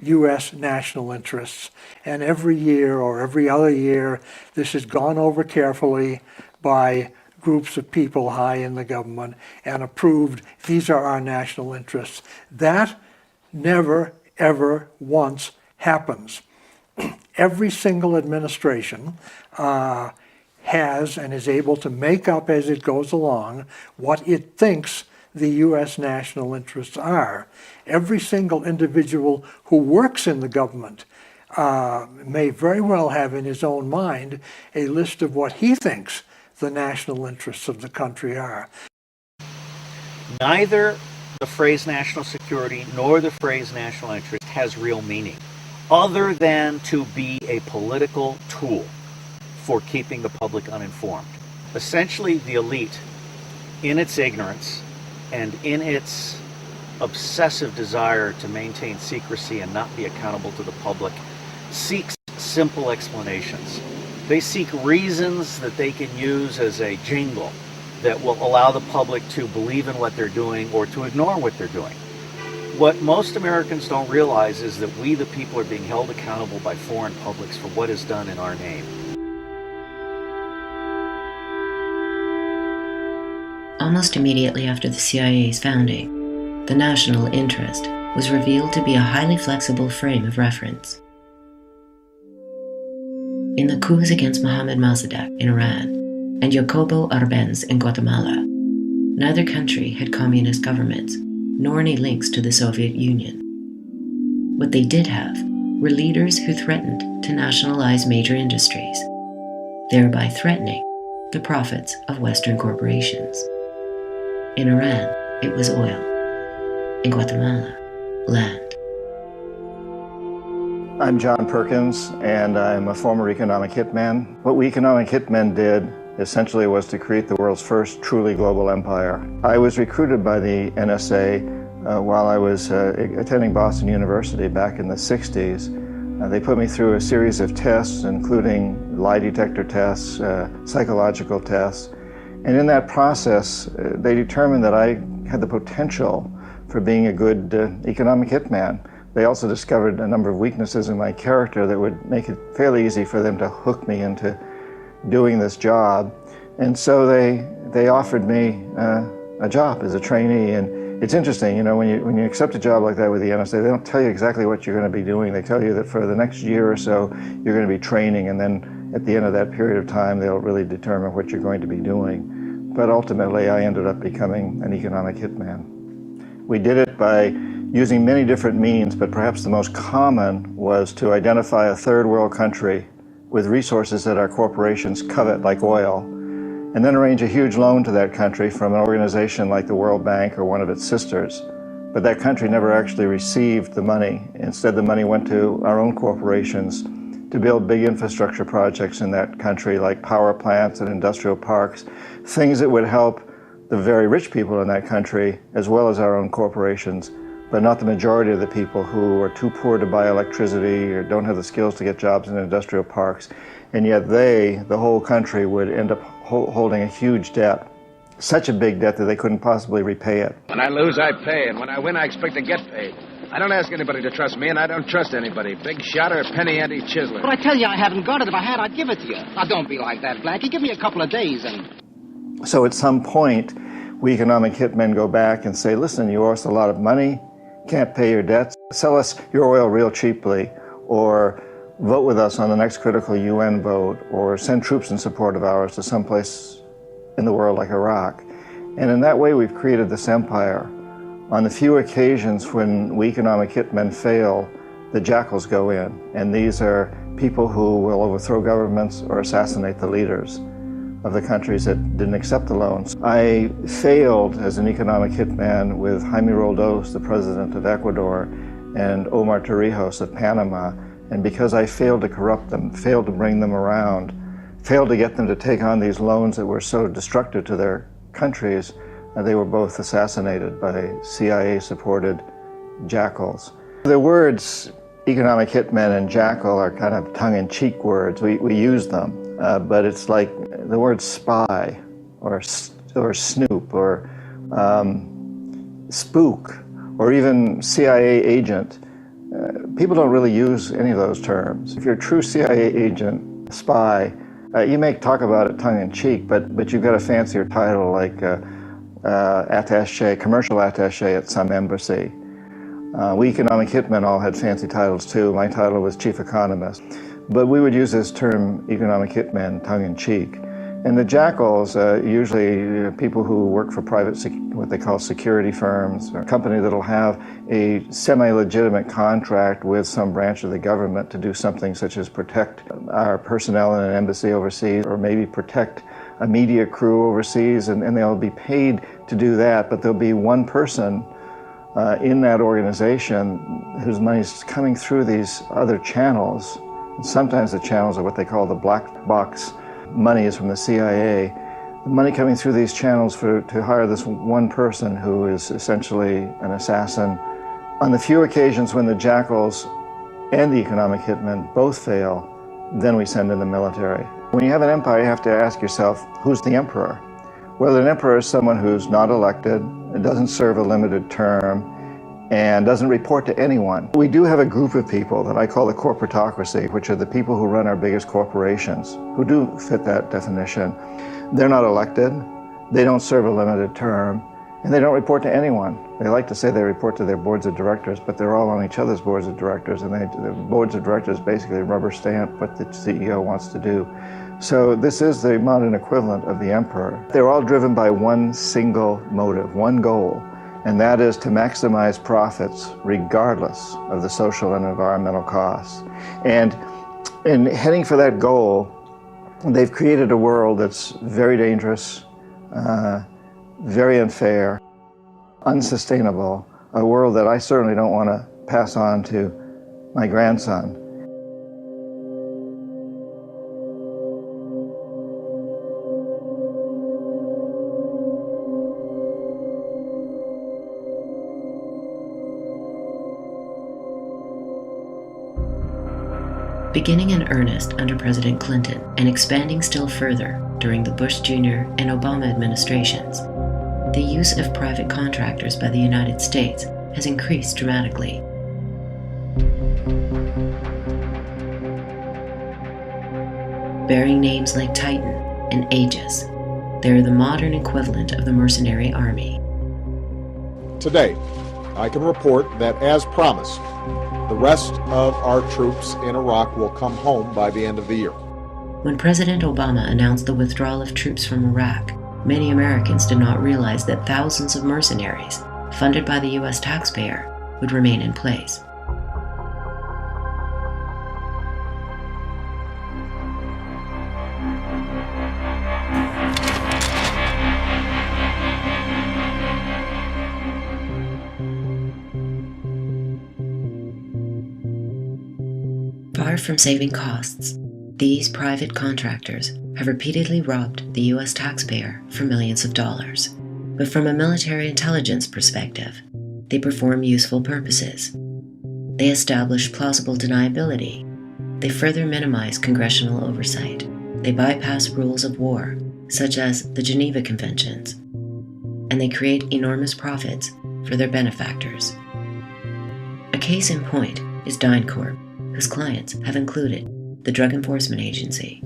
U.S. national interests, and every year or every other year this is gone over carefully by groups of people high in the government and approved, these are our national interests. That never, ever once happens. Every single administration has and is able to make up as it goes along what it thinks the U.S. national interests are. Every single individual who works in the government may very well have in his own mind a list of what he thinks the national interests of the country are. Neither the phrase national security nor the phrase national interest has real meaning, other than to be a political tool for keeping the public uninformed. Essentially, the elite, in its ignorance and in its obsessive desire to maintain secrecy and not be accountable to the public, seeks simple explanations. They seek reasons that they can use as a jingle that will allow the public to believe in what they're doing or to ignore what they're doing. What most Americans don't realize is that we, the people, are being held accountable by foreign publics for what is done in our name. Almost immediately after the CIA's founding, the national interest was revealed to be a highly flexible frame of reference. In the coups against Mohammad Mossadegh in Iran and Jacobo Arbenz in Guatemala, neither country had communist governments, nor any links to the Soviet Union. What they did have were leaders who threatened to nationalize major industries, thereby threatening the profits of Western corporations. In Iran, it was oil. In Guatemala, land. I'm John Perkins, and I'm a former economic hitman. What we economic hitmen did essentially was to create the world's first truly global empire. I was recruited by the NSA while I was attending Boston University back in the 60s. They put me through a series of tests, including lie detector tests, psychological tests, and in that process, they determined that I had the potential for being a good economic hitman. They also discovered a number of weaknesses in my character that would make it fairly easy for them to hook me into doing this job. And so they offered me a job as a trainee. And it's interesting, you know, when you accept a job like that with the NSA, they don't tell you exactly what you're going to be doing. They tell you that for the next year or so, you're going to be training, and then at the end of that period of time, they'll really determine what you're going to be doing. But ultimately, I ended up becoming an economic hitman. We did it by using many different means, but perhaps the most common was to identify a third world country with resources that our corporations covet, like oil, and then arrange a huge loan to that country from an organization like the World Bank or one of its sisters. But that country never actually received the money. Instead, the money went to our own corporations to build big infrastructure projects in that country, like power plants and industrial parks, things that would help the very rich people in that country, as well as our own corporations, but not the majority of the people who are too poor to buy electricity or don't have the skills to get jobs in industrial parks. And yet the whole country, would end up holding a huge debt, such a big debt that they couldn't possibly repay it. When I lose, I pay, and when I win, I expect to get paid. I don't ask anybody to trust me, and I don't trust anybody. Big shot or penny ante chiseler. But I tell you, I haven't got it. If I had, I'd give it to you. Now, don't be like that, Blackie. Give me a couple of days and... So at some point, we economic hitmen go back and say, listen, you owe us a lot of money, can't pay your debts, sell us your oil real cheaply, or vote with us on the next critical UN vote, or send troops in support of ours to someplace in the world like Iraq. And in that way, we've created this empire. On the few occasions when we economic hitmen fail, the jackals go in, and these are people who will overthrow governments or assassinate the leaders of the countries that didn't accept the loans. I failed as an economic hitman with Jaime Roldos, the president of Ecuador, and Omar Torrijos of Panama, And because I failed to corrupt them, failed to bring them around, failed to get them to take on these loans that were so destructive to their countries, they were both assassinated by CIA-supported jackals. The words economic hitmen and jackal are kind of tongue-in-cheek words. We use them, but it's like the word spy or snoop or spook or even CIA agent. People don't really use any of those terms. If you're a true CIA agent, spy, you may talk about it tongue-in-cheek, but you've got a fancier title like attaché, commercial attaché at some embassy. We economic hitmen all had fancy titles too. My title was chief economist. But we would use this term economic hitmen tongue-in-cheek. And the jackals, usually people who work for private, what they call security firms, or a company that'll have a semi-legitimate contract with some branch of the government to do something such as protect our personnel in an embassy overseas, or maybe protect a media crew overseas, and they'll be paid to do that, but there'll be one person in that organization whose money's coming through these other channels. And sometimes the channels are what they call the black box money is from the CIA. The money coming through these channels to hire this one person who is essentially an assassin. On the few occasions when the jackals and the economic hitmen both fail, then we send in the military. When you have an empire, you have to ask yourself, who's the emperor? Well, an emperor is someone who's not elected, doesn't serve a limited term, and doesn't report to anyone. We do have a group of people that I call the corporatocracy, which are the people who run our biggest corporations, who do fit that definition. They're not elected, they don't serve a limited term, and they don't report to anyone. They like to say they report to their boards of directors, but they're all on each other's boards of directors, and the boards of directors basically rubber stamp what the CEO wants to do. So this is the modern equivalent of the emperor. They're all driven by one single motive, one goal, and that is to maximize profits regardless of the social and environmental costs. And in heading for that goal, they've created a world that's very dangerous, very unfair, unsustainable, a world that I certainly don't want to pass on to my grandson. Beginning in earnest under President Clinton and expanding still further during the Bush Jr. and Obama administrations, the use of private contractors by the United States has increased dramatically. Bearing names like Titan and Aegis, they are the modern equivalent of the mercenary army. Today, I can report that, as promised, the rest of our troops in Iraq will come home by the end of the year. When President Obama announced the withdrawal of troops from Iraq, many Americans did not realize that thousands of mercenaries, funded by the U.S. taxpayer, would remain in place. Far from saving costs, these private contractors have repeatedly robbed the U.S. taxpayer for millions of dollars. But from a military intelligence perspective, they perform useful purposes. They establish plausible deniability. They further minimize congressional oversight. They bypass rules of war, such as the Geneva Conventions. And they create enormous profits for their benefactors. A case in point is DynCorp, whose clients have included the Drug Enforcement Agency,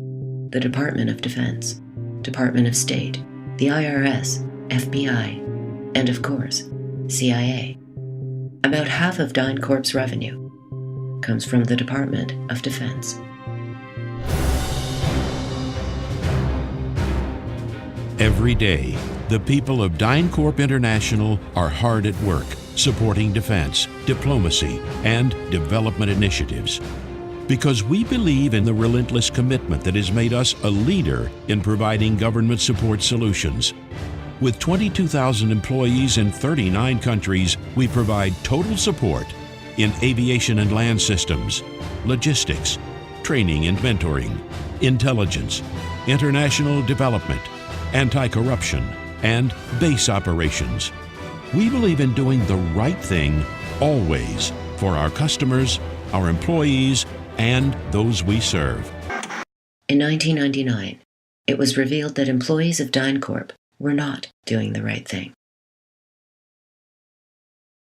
the Department of Defense, Department of State, the IRS, FBI, and of course, CIA. About half of DynCorp's revenue comes from the Department of Defense. Every day, the people of DynCorp International are hard at work, supporting defense, diplomacy, and development initiatives. Because we believe in the relentless commitment that has made us a leader in providing government support solutions. With 22,000 employees in 39 countries, we provide total support in aviation and land systems, logistics, training and mentoring, intelligence, international development, anti-corruption, and base operations. We believe in doing the right thing always for our customers, our employees, and those we serve. In 1999, it was revealed that employees of DynCorp were not doing the right thing.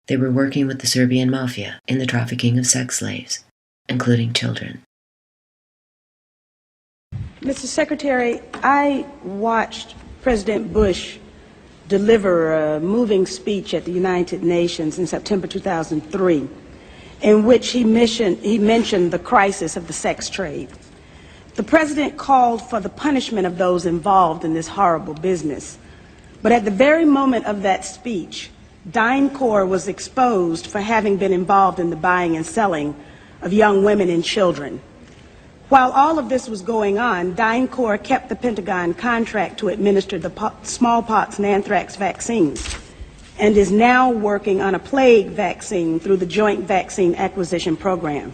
They were working with the Serbian mafia in the trafficking of sex slaves, including children. Mr. Secretary, I watched President Bush deliver a moving speech at the United Nations in September 2003, in which he mentioned the crisis of the sex trade. The president called for the punishment of those involved in this horrible business. But at the very moment of that speech, DynCorp was exposed for having been involved in the buying and selling of young women and children. While all of this was going on, DynCorp kept the Pentagon contract to administer the smallpox and anthrax vaccines and is now working on a plague vaccine through the Joint Vaccine Acquisition Program.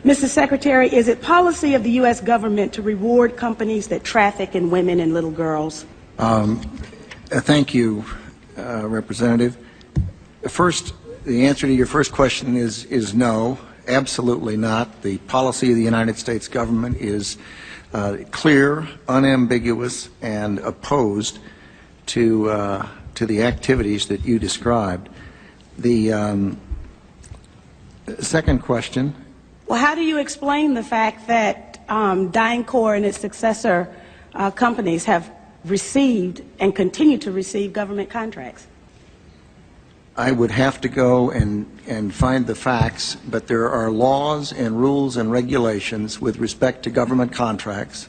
Mr. Secretary, is it policy of the U.S. government to reward companies that traffic in women and little girls? Thank you, Representative. First, the answer to your first question is no, absolutely not. The policy of the United States government is clear, unambiguous, and opposed to the activities that you described. The second question. Well, how do you explain the fact that DynCorp and its successor companies have received and continue to receive government contracts? I would have to go and find the facts, but there are laws and rules and regulations with respect to government contracts,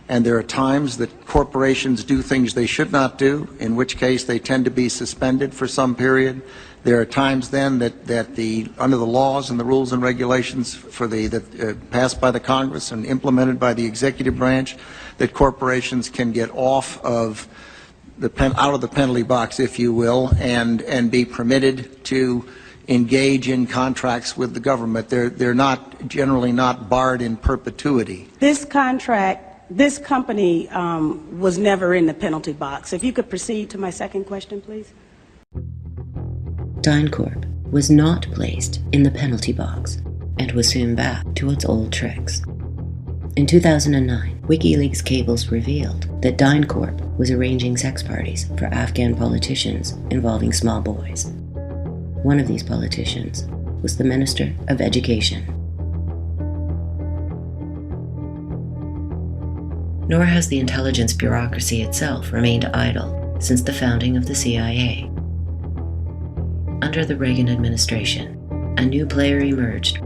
and there are times that corporations do things they should not do, in which case they tend to be suspended for some period. There are times then that under the laws and the rules and regulations passed by the Congress and implemented by the executive branch, that corporations can get off of out of the penalty box, if you will, and be permitted to engage in contracts with the government. They're not generally not barred in perpetuity. This company was never in the penalty box. If you could proceed to my second question, please. DynCorp was not placed in the penalty box and was soon back to its old tricks. In 2009, WikiLeaks cables revealed that DynCorp was arranging sex parties for Afghan politicians involving small boys. One of these politicians was the Minister of Education. Nor has the intelligence bureaucracy itself remained idle since the founding of the CIA. Under the Reagan administration, a new player emerged,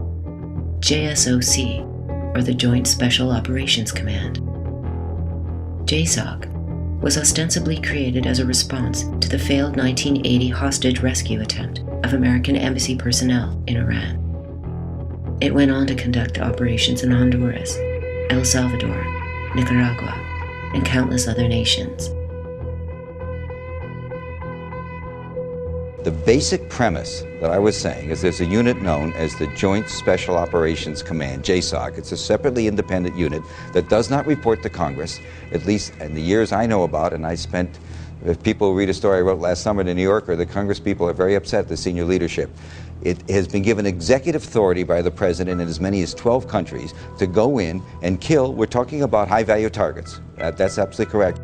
JSOC, or the Joint Special Operations Command. JSOC was ostensibly created as a response to the failed 1980 hostage rescue attempt of American embassy personnel in Iran. It went on to conduct operations in Honduras, El Salvador, Nicaragua, and countless other nations. The basic premise that I was saying is there's a unit known as the Joint Special Operations Command, JSOC. It's a separately independent unit that does not report to Congress, at least in the years I know about, and I spent, if people read a story I wrote last summer in New York, or the Congress people are very upset at the senior leadership. It has been given executive authority by the president in as many as 12 countries to go in and kill, we're talking about high-value targets. That's absolutely correct.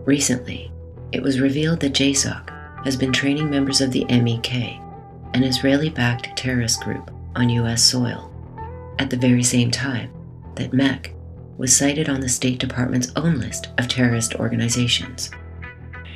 Recently, it was revealed that JSOC has been training members of the MEK, an Israeli-backed terrorist group, on U.S. soil, at the very same time that MEK was cited on the State Department's own list of terrorist organizations.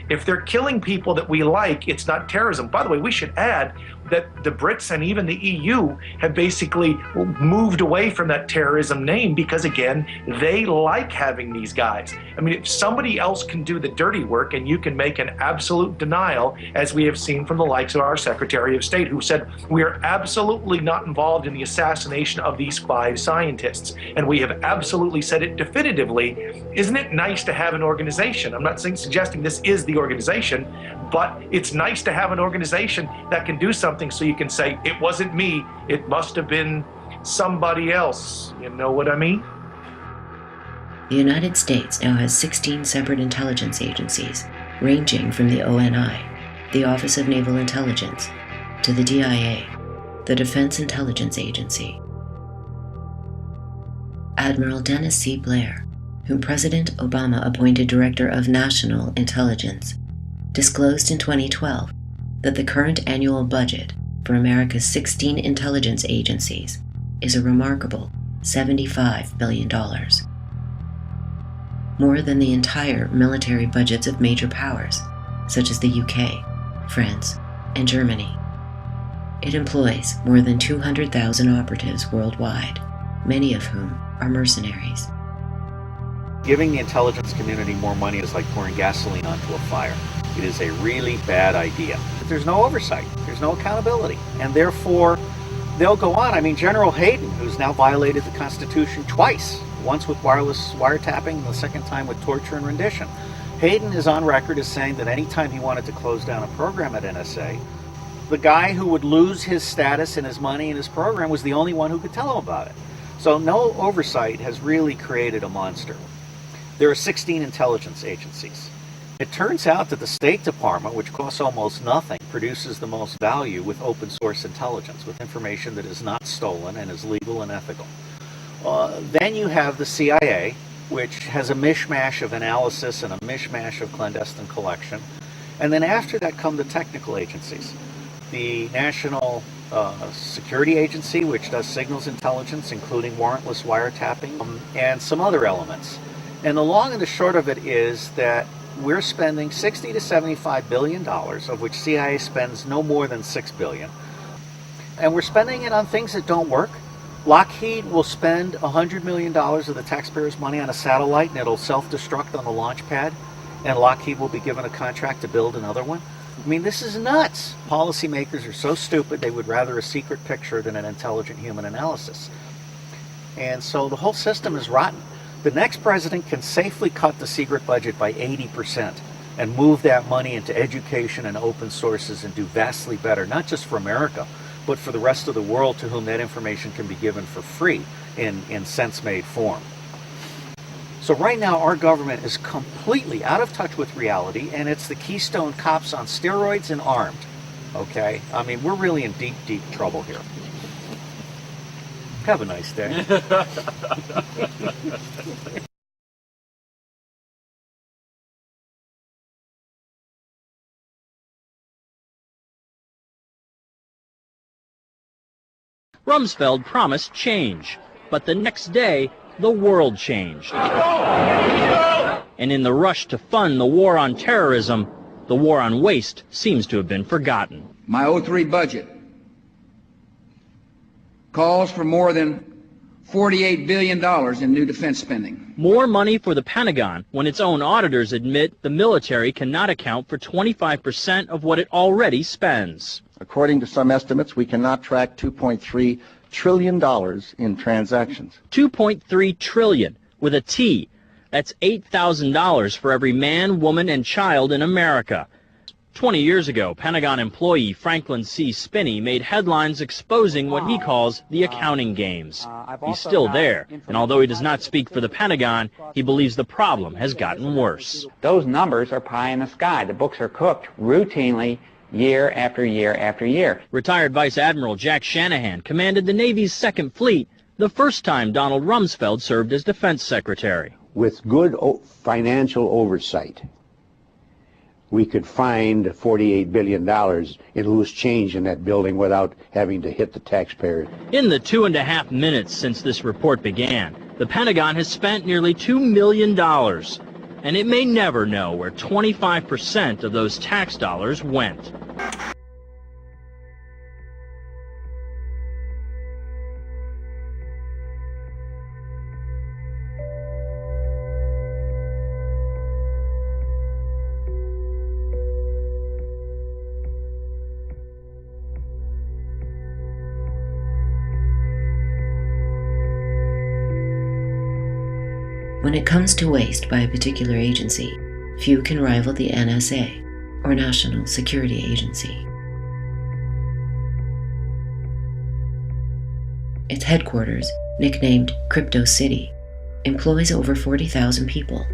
If they're killing people that we like, it's not terrorism. By the way, we should add that the Brits and even the EU have basically moved away from that terrorism name because, again, they like having these guys. I mean, if somebody else can do the dirty work and you can make an absolute denial, as we have seen from the likes of our Secretary of State, who said, we are absolutely not involved in the assassination of these 5 scientists. And we have absolutely said it definitively. Isn't it nice to have an organization? I'm not suggesting this is the organization, but it's nice to have an organization that can do something something so you can say, it wasn't me, it must have been somebody else. You know what I mean? The United States now has 16 separate intelligence agencies, ranging from the ONI, the Office of Naval Intelligence, to the DIA, the Defense Intelligence Agency. Admiral Dennis C. Blair, whom President Obama appointed Director of National Intelligence, disclosed in 2012 that the current annual budget for America's 16 intelligence agencies is a remarkable $75 billion. More than the entire military budgets of major powers, such as the UK, France, and Germany. It employs more than 200,000 operatives worldwide, many of whom are mercenaries. Giving the intelligence community more money is like pouring gasoline onto a fire. It is a really bad idea. There's no oversight, there's no accountability, and therefore they'll go on. I mean, General Hayden, who's now violated the Constitution twice, once with wireless wiretapping, and the second time with torture and rendition. Hayden is on record as saying that anytime he wanted to close down a program at NSA, the guy who would lose his status and his money and his program was the only one who could tell him about it. So no oversight has really created a monster. There are 16 intelligence agencies. It turns out that the State Department, which costs almost nothing, produces the most value with open source intelligence, with information that is not stolen and is legal and ethical. Then you have the CIA, which has a mishmash of analysis and a mishmash of clandestine collection. And then after that come the technical agencies. The National Security Agency, which does signals intelligence, including warrantless wiretapping, and some other elements. And the long and the short of it is that we're spending $60 to $75 billion, of which CIA spends no more than $6 billion. And we're spending it on things that don't work. Lockheed will spend $100 million of the taxpayers' money on a satellite, and it'll self-destruct on the launch pad, and Lockheed will be given a contract to build another one. I mean, this is nuts. Policymakers are so stupid they would rather a secret picture than an intelligent human analysis. And so the whole system is rotten. The next president can safely cut the secret budget by 80% and move that money into education and open sources and do vastly better, not just for America, but for the rest of the world to whom that information can be given for free in sense-made form. So right now our government is completely out of touch with reality, and it's the Keystone Cops on steroids and armed. Okay? I mean, we're really in deep, deep trouble here. Have a nice day. Rumsfeld promised change, but the next day, the world changed. And in the rush to fund the war on terrorism, the war on waste seems to have been forgotten. My 03 budget calls for more than $48 billion in new defense spending. More money for the Pentagon when its own auditors admit the military cannot account for 25% of what it already spends. According to some estimates, we cannot track $2.3 trillion in transactions. $2.3 trillion with a T. That's $8,000 for every man, woman, and child in America. 20 years ago, Pentagon employee Franklin C. Spinney made headlines exposing what he calls the accounting games. He's still there, and although he does not speak for the Pentagon, he believes the problem has gotten worse. Those numbers are pie in the sky. The books are cooked routinely year after year after year. Retired Vice Admiral Jack Shanahan commanded the Navy's Second Fleet the first time Donald Rumsfeld served as Defense Secretary. With good financial oversight, we could find $48 billion in loose change in that building without having to hit the taxpayers. In the 2.5 minutes since this report began, the Pentagon has spent nearly $2 million, and it may never know where 25% of those tax dollars went. When it comes to waste by a particular agency, few can rival the NSA, or National Security Agency. Its headquarters, nicknamed Crypto City, employs over 40,000 people,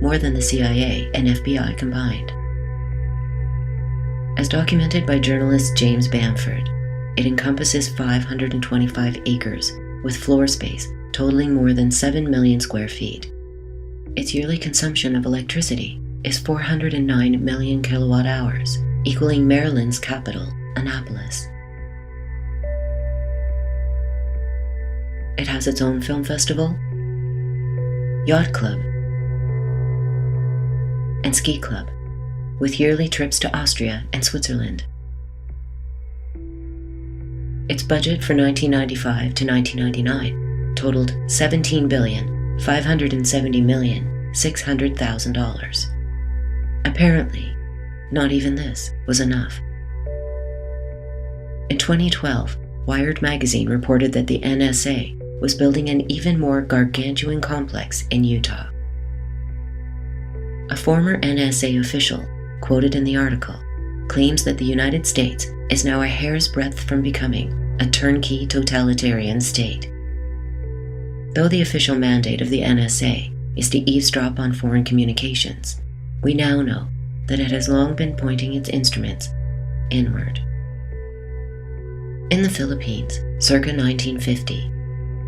more than the CIA and FBI combined. As documented by journalist James Bamford, it encompasses 525 acres with floor space totaling more than 7 million square feet. Its yearly consumption of electricity is 409 million kilowatt hours, equaling Maryland's capital, Annapolis. It has its own film festival, yacht club, and ski club, with yearly trips to Austria and Switzerland. Its budget for 1995 to 1999 totaled $17,570,600,000. Apparently, not even this was enough. In 2012, Wired magazine reported that the NSA was building an even more gargantuan complex in Utah. A former NSA official, quoted in the article, claims that the United States is now a hair's breadth from becoming a turnkey totalitarian state. Though the official mandate of the NSA is to eavesdrop on foreign communications, we now know that it has long been pointing its instruments inward. In the Philippines, circa 1950,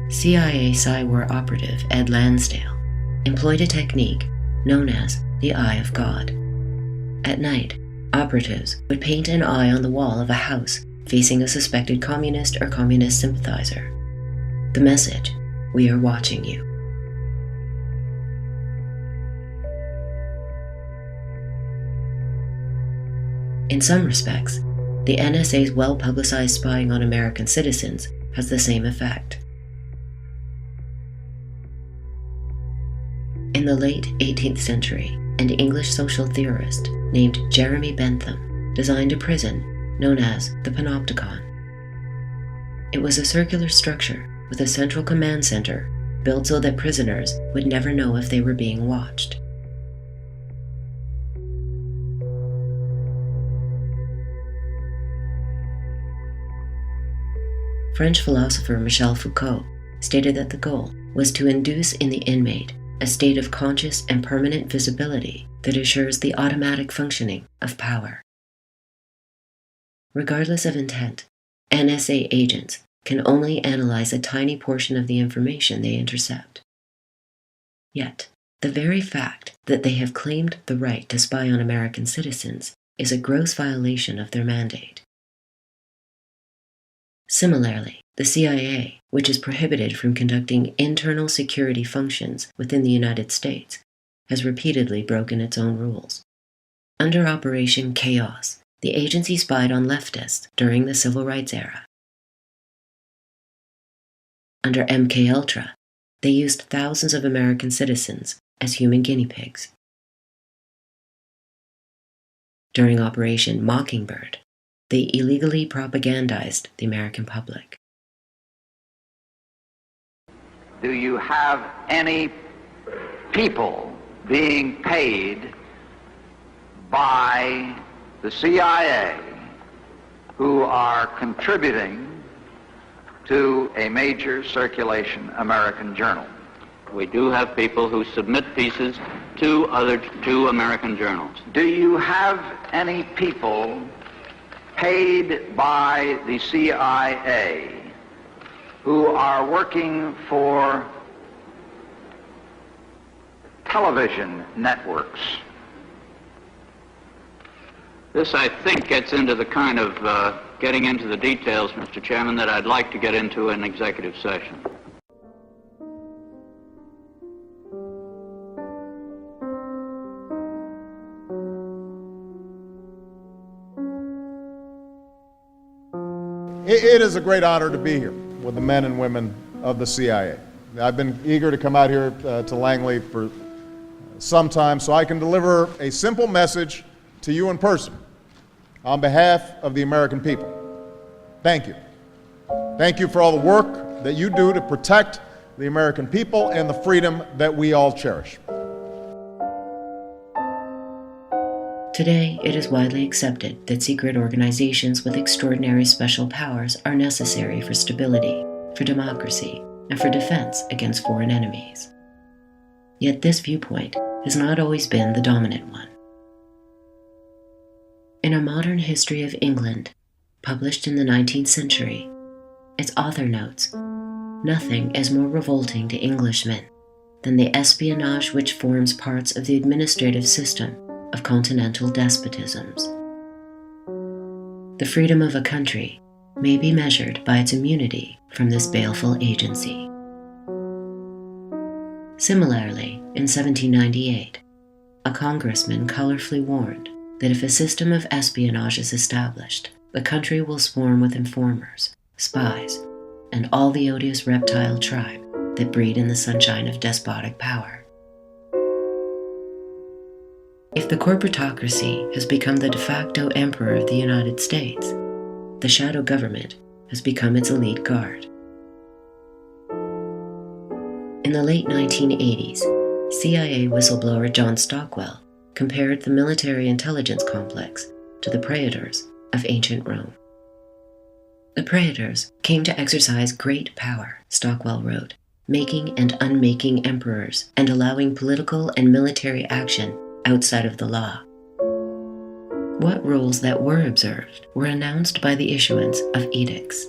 CIA Psy-War operative Ed Lansdale employed a technique known as the Eye of God. At night, operatives would paint an eye on the wall of a house facing a suspected communist or communist sympathizer. The message, "We are watching you." In some respects, the NSA's well-publicized spying on American citizens has the same effect. In the late 18th century, an English social theorist named Jeremy Bentham designed a prison known as the Panopticon. It was a circular structure with a central command center built so that prisoners would never know if they were being watched. French philosopher Michel Foucault stated that the goal was to induce in the inmate a state of conscious and permanent visibility that assures the automatic functioning of power. Regardless of intent, NSA agents can only analyze a tiny portion of the information they intercept. Yet, the very fact that they have claimed the right to spy on American citizens is a gross violation of their mandate. Similarly, the CIA, which is prohibited from conducting internal security functions within the United States, has repeatedly broken its own rules. Under Operation Chaos, the agency spied on leftists during the Civil Rights era. Under MKUltra, they used thousands of American citizens as human guinea pigs. During Operation Mockingbird, they illegally propagandized the American public. Do you have any people being paid by the CIA who are contributing to a major circulation American journal? We do have people who submit pieces to American journals. Do you have any people paid by the CIA who are working for television networks? This, I think, gets into the kind of getting into the details, Mr. Chairman, that I'd like to get into in executive session. It is a great honor to be here with the men and women of the CIA. I've been eager to come out here to Langley for some time so I can deliver a simple message to you in person on behalf of the American people. Thank you. Thank you for all the work that you do to protect the American people and the freedom that we all cherish. Today, it is widely accepted that secret organizations with extraordinary special powers are necessary for stability for democracy, and for defense against foreign enemies. Yet this viewpoint has not always been the dominant one. In A Modern History of England, published in the 19th century, its author notes, "Nothing is more revolting to Englishmen than the espionage which forms parts of the administrative system of continental despotisms. The freedom of a country may be measured by its immunity from this baleful agency." Similarly, in 1798, a congressman colorfully warned that if a system of espionage is established, the country will swarm with informers, spies, and all the odious reptile tribe that breed in the sunshine of despotic power. If the corporatocracy has become the de facto emperor of the United States, the shadow government has become its elite guard. In the late 1980s, CIA whistleblower John Stockwell compared the military intelligence complex to the praetors of ancient Rome. The praetors came to exercise great power, Stockwell wrote, making and unmaking emperors and allowing political and military action outside of the law. What rules that were observed were announced by the issuance of edicts.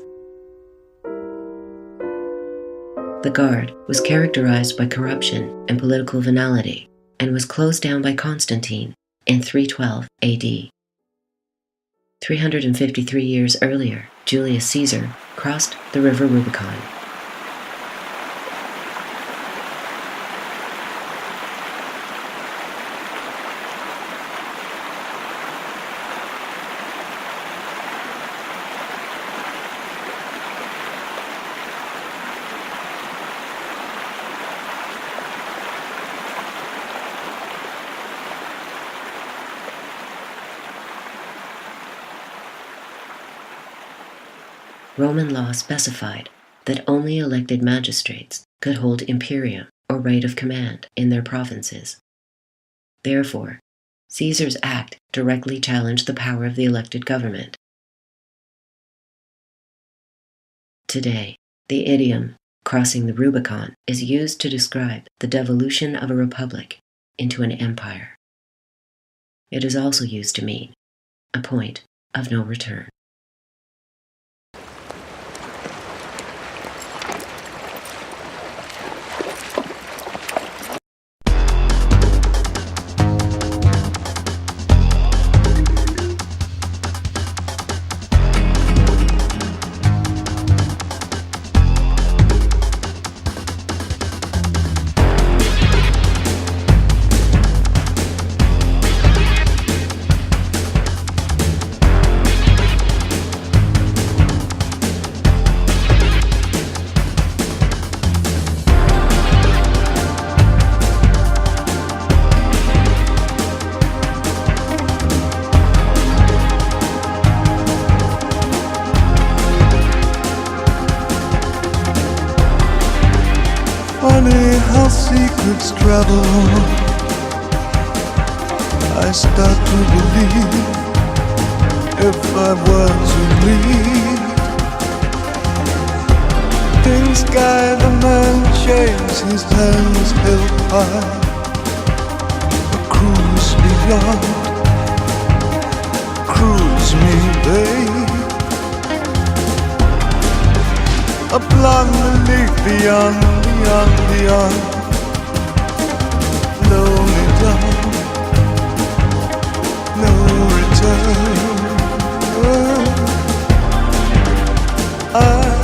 The Guard was characterized by corruption and political venality and was closed down by Constantine in 312 AD. 353 years earlier, Julius Caesar crossed the river Rubicon. Roman law specified that only elected magistrates could hold imperium or right of command in their provinces. Therefore, Caesar's act directly challenged the power of the elected government. Today, the idiom "crossing the Rubicon" is used to describe the devolution of a republic into an empire. It is also used to mean a point of no return. Funny how secrets travel. I start to believe if I were to leave, things guide the man chains, his hands held high. A cruise beyond, cruise me, babe. A blonde belief beyond, beyond, beyond. Lonely down, no return. I'm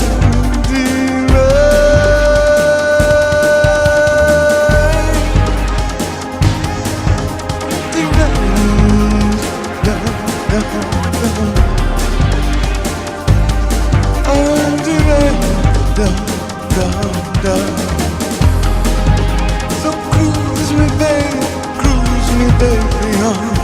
down, down. So cruise me, baby, beyond.